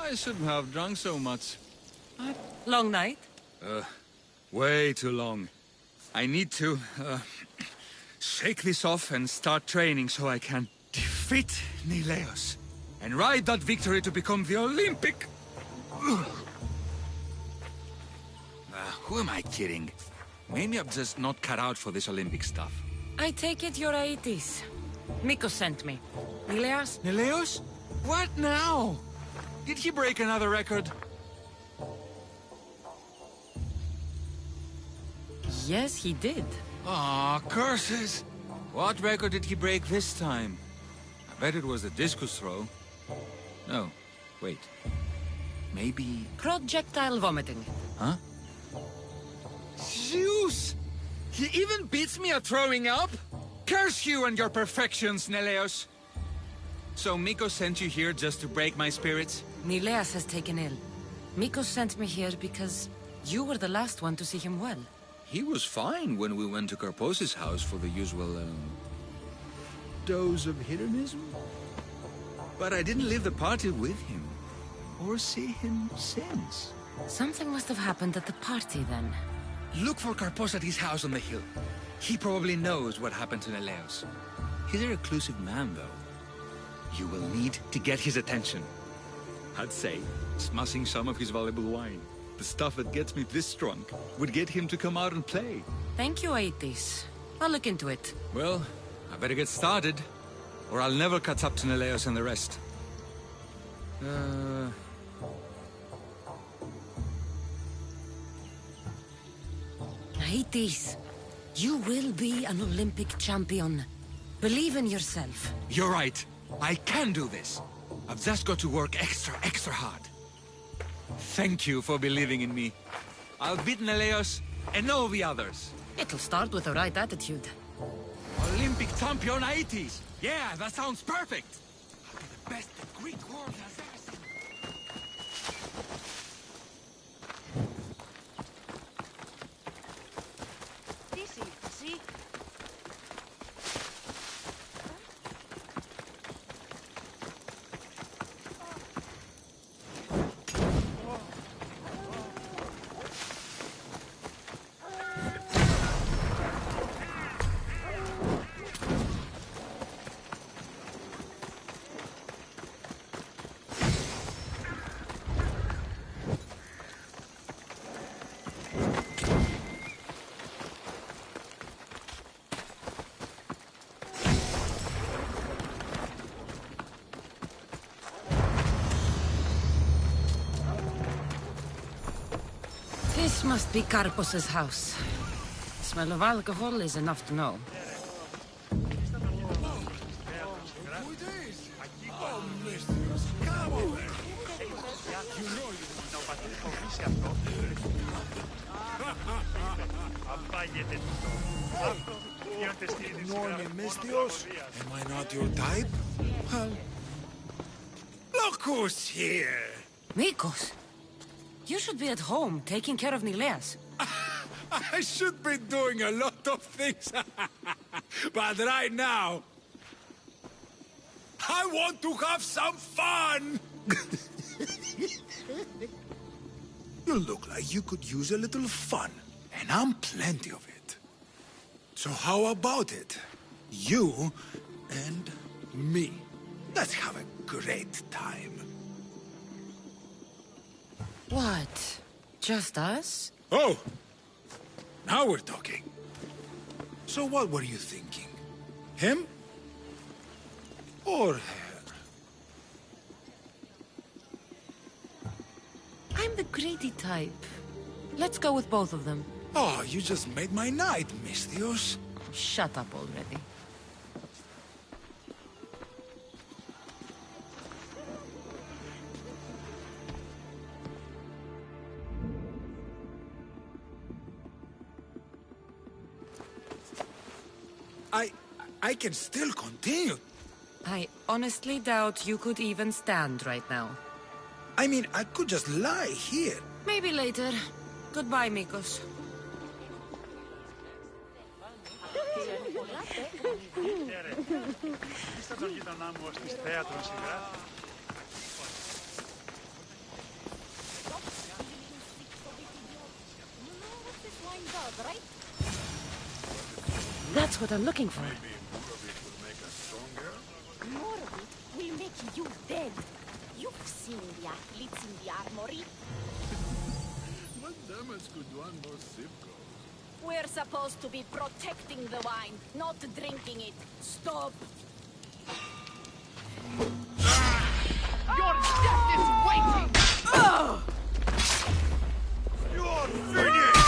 I shouldn't have drunk so much. Long night? Way too long. I need to, shake this off and start training so I can defeat Nileos and ride that victory to become the Olympic... who am I kidding? Maybe I'm just not cut out for this Olympic stuff. I take it you're Aetis. Miko sent me. Nileos? Nileos? What now? Did he break another record? Yes, he did. Aw, curses! What record did he break this time? I bet it was the discus throw. No, wait. Maybe... Projectile vomiting. Huh? Zeus! He even beats me at throwing up? Curse you and your perfections, Nileos! So Miko sent you here just to break my spirits? Nileas has taken ill. Miko sent me here because you were the last one to see him well. He was fine when we went to Karpos's house for the usual, dose of hedonism. But I didn't leave the party with him, or see him since. Something must have happened at the party, then. Look for Karpos at his house on the hill. He probably knows what happened to Nileos. He's a reclusive man, though. You will need to get his attention. I'd say, smashing some of his valuable wine. The stuff that gets me this drunk would get him to come out and play. Thank you, Aetis. I'll look into it. Well, I better get started, or I'll never catch up to Nileos and the rest. Aetis, you will be an Olympic champion. Believe in yourself. You're right. I can do this. I've just got to work extra hard. Thank you for believing in me. I'll beat Nileos and all the others. It'll start with the right attitude. Olympic champion Aetis! Yeah, that sounds perfect! I'll be the best the Greek world has ever seen. This must be Karpos's house. The smell of alcohol is enough to know. Am I not your type? Well, look who's here! Mikos, you should be at home taking care of Nileas. I should be doing a lot of things, but right now, I want to have some fun! You look like you could use a little fun, and I'm plenty of it. So how about it? You and me. Let's have a great time. What? Just us? Oh! Now we're talking. So what were you thinking? Him? Or her? I'm the greedy type. Let's go with both of them. Oh, you just made my night, Mistios. Shut up already. I can still continue. I honestly doubt you could even stand right now. I mean, I could just lie here. Maybe later. Goodbye, Mikos. That's what I'm looking for. More of it will make you dead. You've seen the athletes in the armory. What damage could one more sip go? We're supposed to be protecting the wine, not drinking it. Stop! Your death is waiting! You're finished!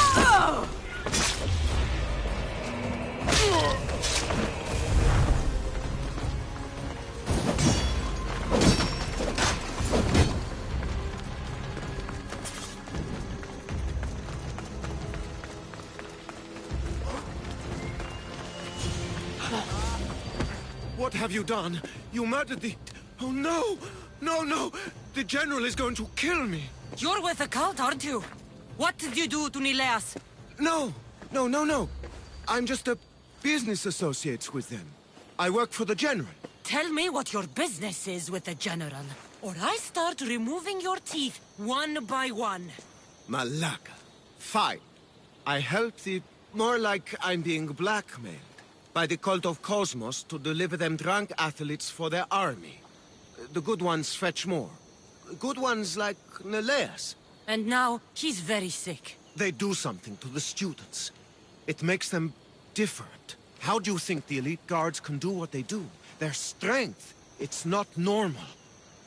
What have you done? You murdered the... Oh, no! No, no! The General is going to kill me! You're with the cult, aren't you? What did you do to Nileas? No! No, no, no! I'm just a business associate with them. I work for the General. Tell me what your business is with the General, or I start removing your teeth one by one. Malaka. Fine. I help the... More like I'm being blackmailed by the cult of Cosmos to deliver them drunk athletes for their army. The good ones fetch more. Good ones like Nileas. And now, he's very sick. They do something to the students. It makes them different. How do you think the elite guards can do what they do? Their strength, it's not normal.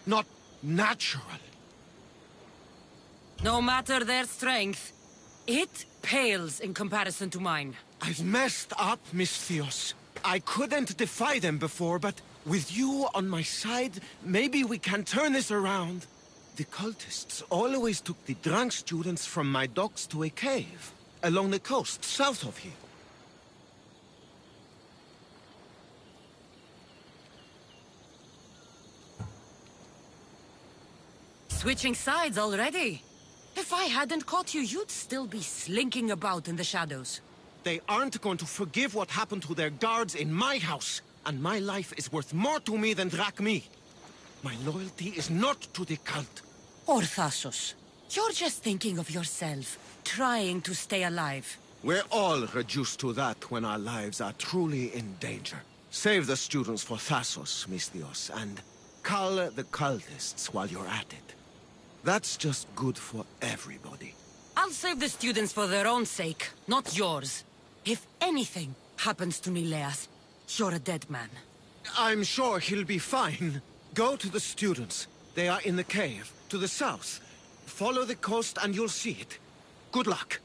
Not natural. No matter their strength, it pales in comparison to mine. I've messed up, Miss Theos. I couldn't defy them before, but with you on my side, maybe we can turn this around. The cultists always took the drunk students from my docks to a cave, along the coast, south of here. Switching sides already? If I hadn't caught you, you'd still be slinking about in the shadows. They aren't going to forgive what happened to their guards in my house, and my life is worth more to me than Drachmi. My loyalty is not to the cult. Or Thassos. You're just thinking of yourself, trying to stay alive. We're all reduced to that when our lives are truly in danger. Save the students for Thassos, Mistios, and cull the cultists while you're at it. That's just good for everybody. I'll save the students for their own sake, not yours. If anything happens to Nileas, you're a dead man. I'm sure he'll be fine. Go to the students. They are in the cave, to the south. Follow the coast and you'll see it. Good luck.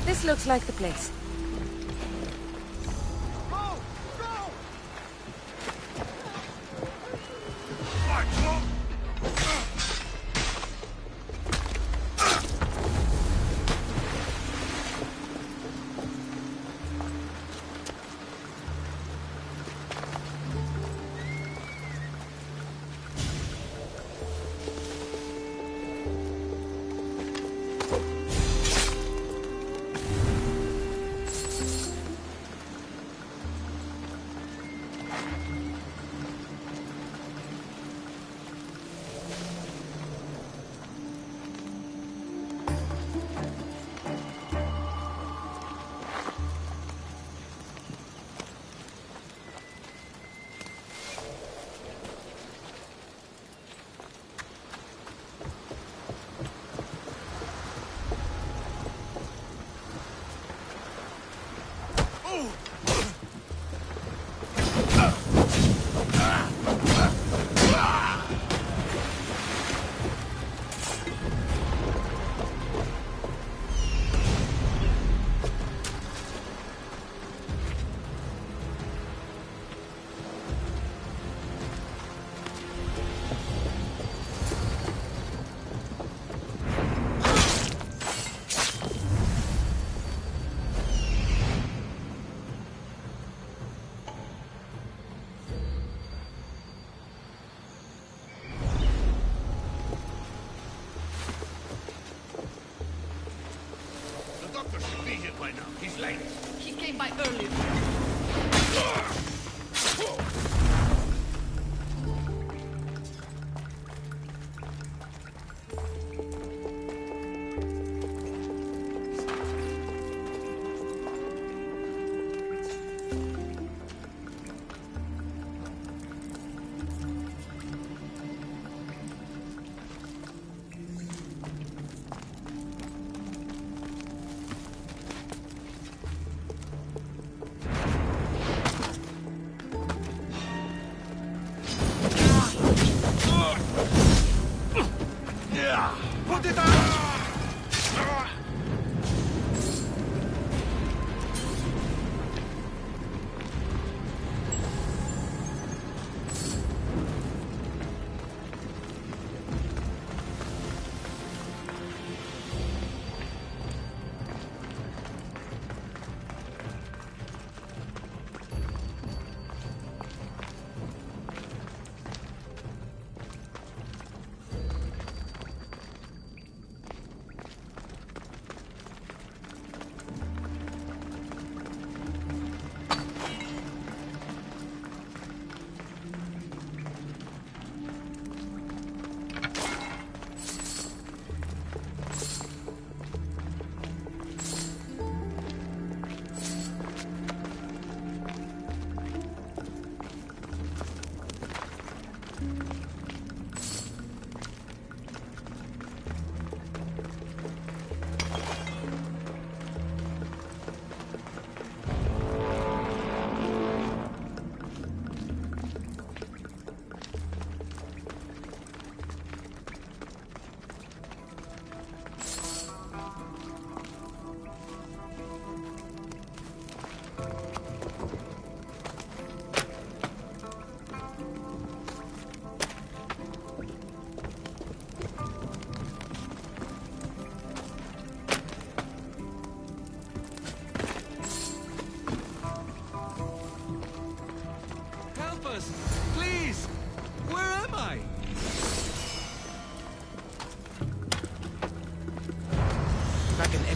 This looks like the place. He came by earlier. Put it out!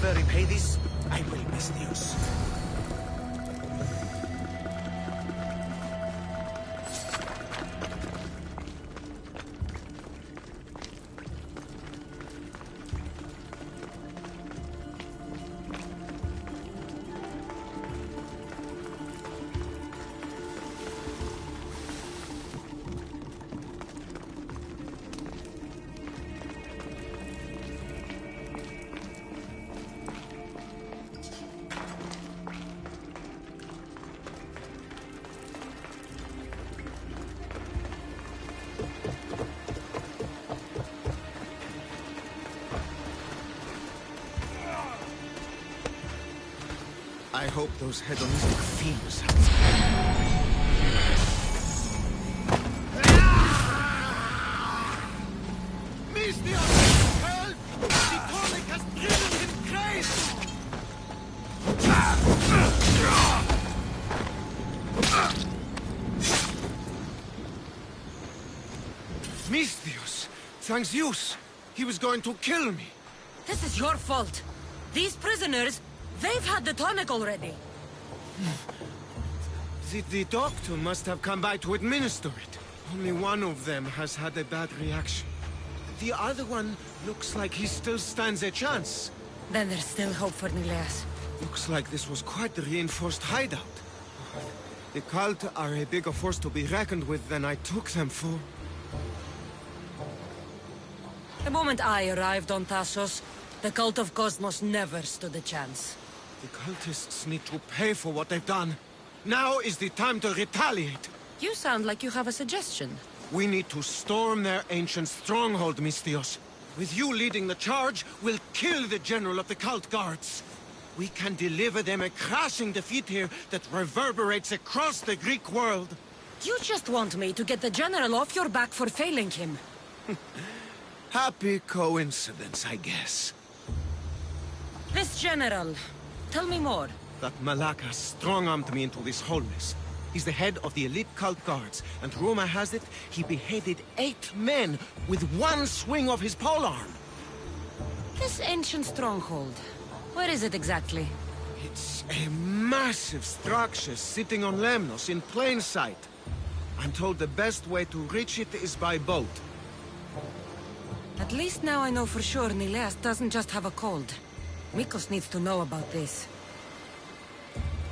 never repay this, I will miss Dios. I hope those hedonistic fiends have... Misthios! Help! The tonic has driven him crazy! Misthios! Thanks Zeus! He was going to kill me! This is your fault. These prisoners, they've had the tonic already. The doctor must have come by to administer it. Only one of them has had a bad reaction. The other one looks like he still stands a chance. Then there's still hope for Nileas. Looks like this was quite a reinforced hideout. The cult are a bigger force to be reckoned with than I took them for. The moment I arrived on Thassos, the cult of Cosmos never stood a chance. The cultists need to pay for what they've done. Now is the time to retaliate. You sound like you have a suggestion. We need to storm their ancient stronghold, Misthios. With you leading the charge, we'll kill the general of the cult guards. We can deliver them a crashing defeat here that reverberates across the Greek world. You just want me to get the general off your back for failing him. Happy coincidence, I guess. This general, tell me more. That Malaka strong-armed me into this whole mess. He's the head of the elite cult guards, and rumor has it, he beheaded 8 men with one swing of his polearm. This ancient stronghold, where is it exactly? It's a massive structure sitting on Lemnos in plain sight. I'm told the best way to reach it is by boat. At least now I know for sure Nileas doesn't just have a cold. Mikos needs to know about this.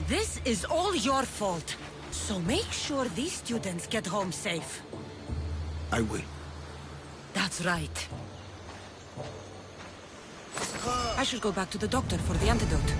This is all your fault. So make sure these students get home safe. I will. That's right. I should go back to the doctor for the antidote.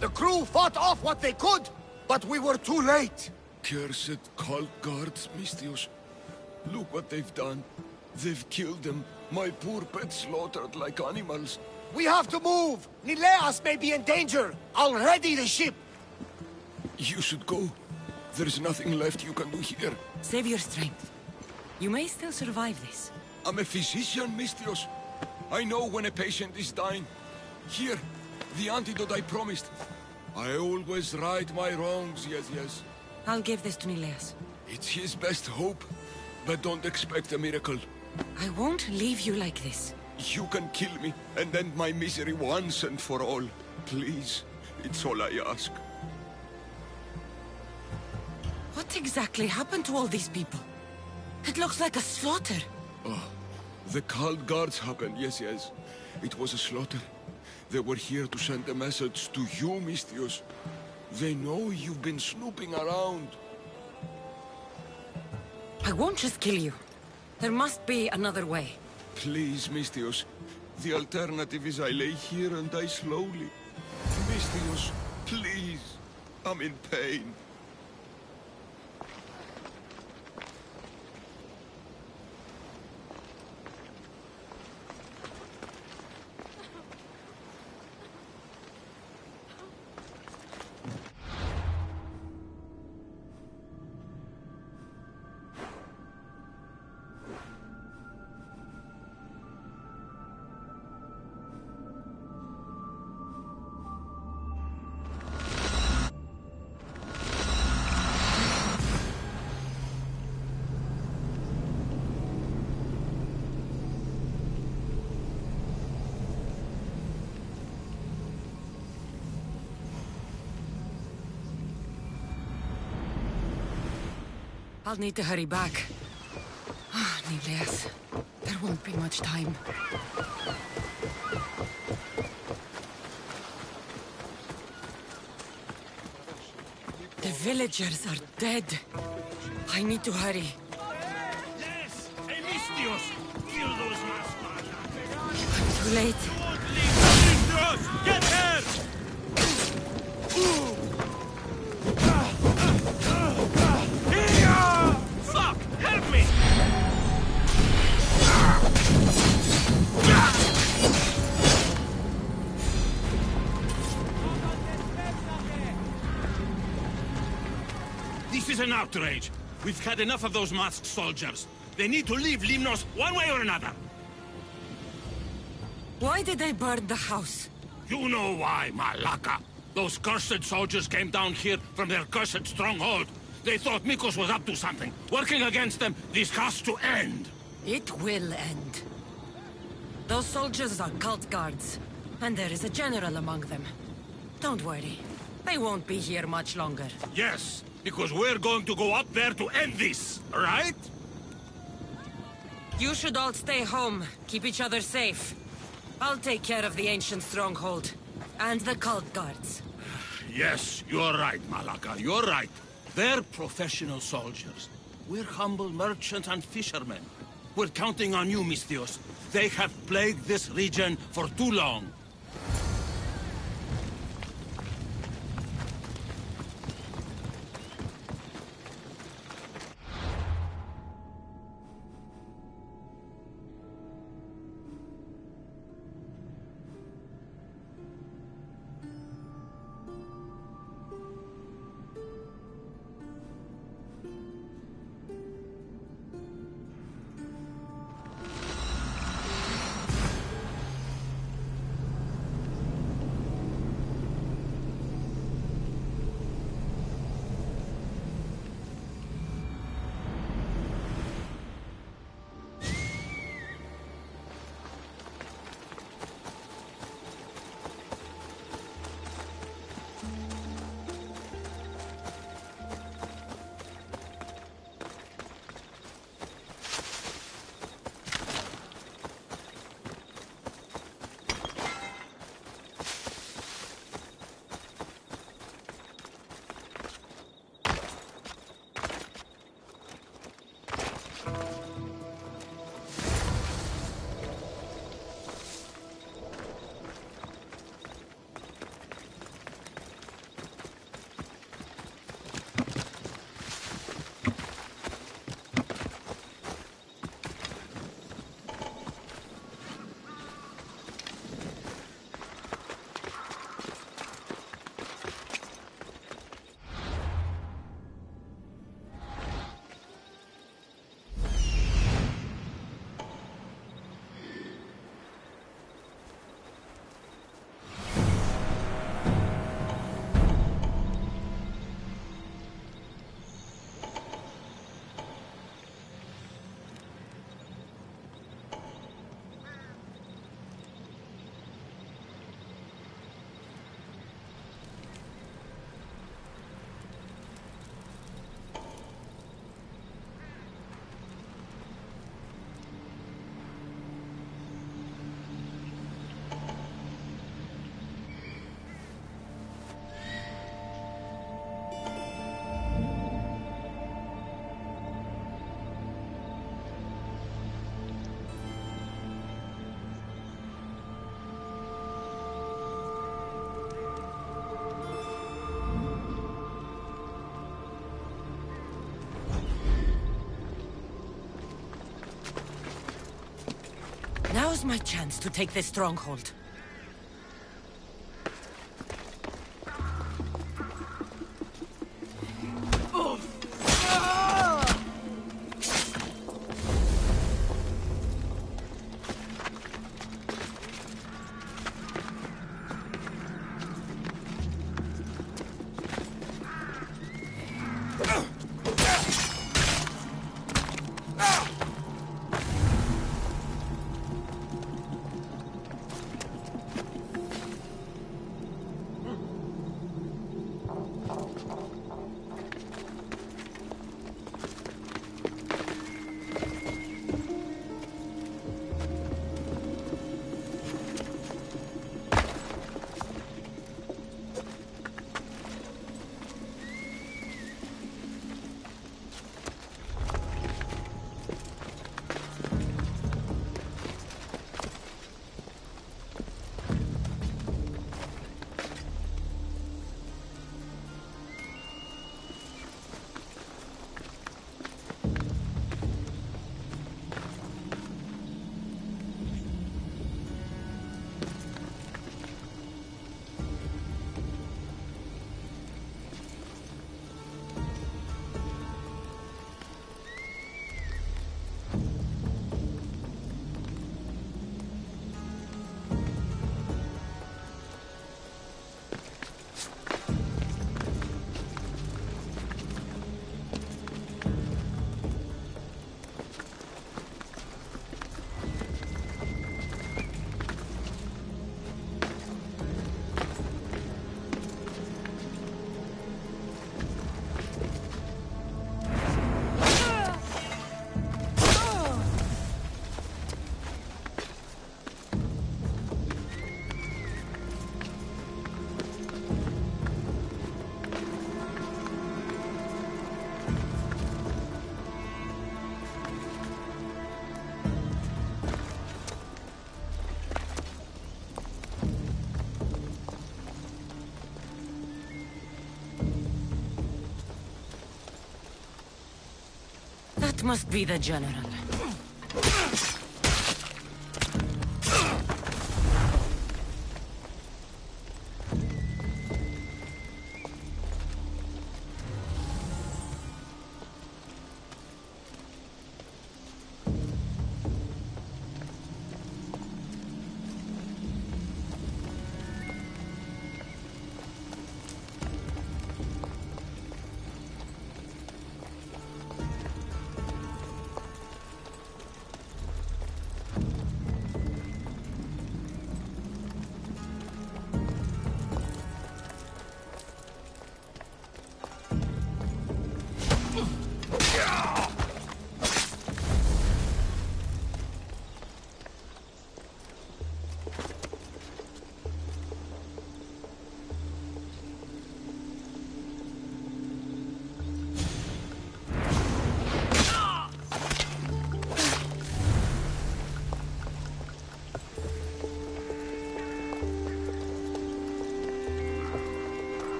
The crew fought off what they could, but we were too late. Cursed cult guards, Mistios. Look what they've done. They've killed them. My poor pets slaughtered like animals. We have to move! Nileas may be in danger! I'll ready the ship! You should go. There's nothing left you can do here. Save your strength. You may still survive this. I'm a physician, Mistios. I know when a patient is dying. Here, the antidote I promised. I always right my wrongs, yes. I'll give this to Nileas. It's his best hope, but don't expect a miracle. I won't leave you like this. You can kill me and end my misery once and for all. Please, it's all I ask. What exactly happened to all these people? It looks like a slaughter. Oh, the cult guards happened, yes. It was a slaughter. They were here to send a message to you, Mistios. They know you've been snooping around. I won't just kill you. There must be another way. Please, Mistios. The alternative is I lay here and die slowly. Mistios, please. I'm in pain. I'll need to hurry back. Nileas, there won't be much time. The villagers are dead. I need to hurry. Yes! Hey, Mistios! Kill those masks! I'm too late. Mistios! Get here! Fuck! Help me! This is an outrage. We've had enough of those masked soldiers. They need to leave Limnos one way or another. Why did they burn the house? You know why, Malaka. Those cursed soldiers came down here from their cursed stronghold. They thought Mikos was up to something. Working against them, this has to end. It will end. Those soldiers are cult guards, and there is a general among them. Don't worry. They won't be here much longer. Yes, because we're going to go up there to end this, right? You should all stay home. Keep each other safe. I'll take care of the ancient stronghold. And the cult guards. Yes, you're right, Malaka. You're right. They're professional soldiers. We're humble merchants and fishermen. We're counting on you, Mistios. They have plagued this region for too long. is my chance to take this stronghold. That must be the general.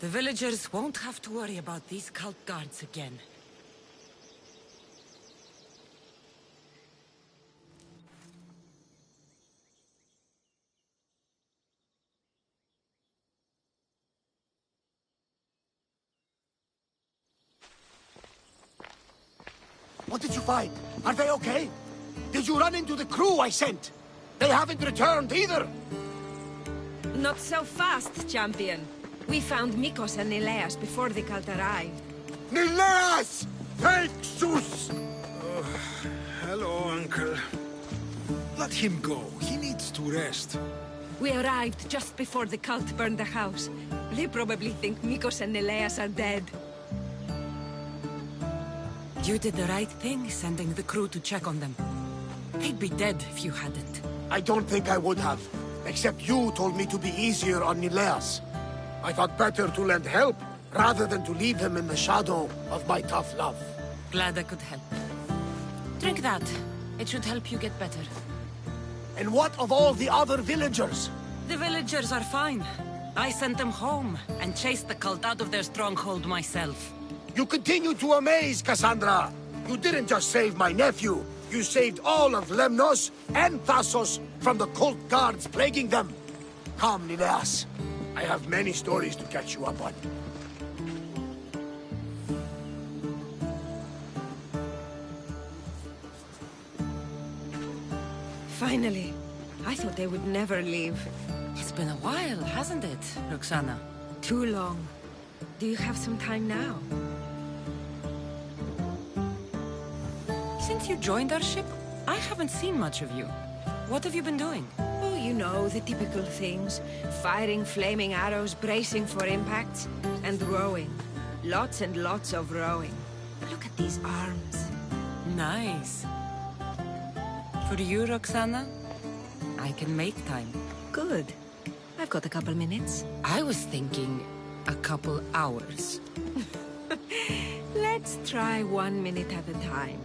The villagers won't have to worry about these cult guards again. What did you find? Are they okay? Did you run into the crew I sent? They haven't returned either! Not so fast, champion. We found Mikos and Nileas before the cult arrived. Nileas! Thank Zeus! Hello, Uncle. Let him go. He needs to rest. We arrived just before the cult burned the house. They probably think Mikos and Nileas are dead. You did the right thing, sending the crew to check on them. They'd be dead if you hadn't. I don't think I would have. Except you told me to be easier on Nileas. I thought better to lend help, rather than to leave him in the shadow of my tough love. Glad I could help. Drink that. It should help you get better. And what of all the other villagers? The villagers are fine. I sent them home, and chased the cult out of their stronghold myself. You continue to amaze, Cassandra! You didn't just save my nephew, you saved all of Lemnos and Thassos from the cult guards plaguing them. Come, Nileas. I have many stories to catch you up on. Finally. I thought they would never leave. It's been a while, hasn't it, Roxana? Too long. Do you have some time now? Since you joined our ship, I haven't seen much of you. What have you been doing? Oh, you know, the typical things. Firing flaming arrows, bracing for impacts, and rowing. Lots and lots of rowing. Look at these arms. Nice. For you, Roxana, I can make time. Good. I've got a couple minutes. I was thinking a couple hours. Let's try 1 minute at a time.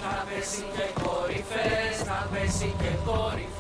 Να πέσει και κορυφές, να πέσει και κορυφές.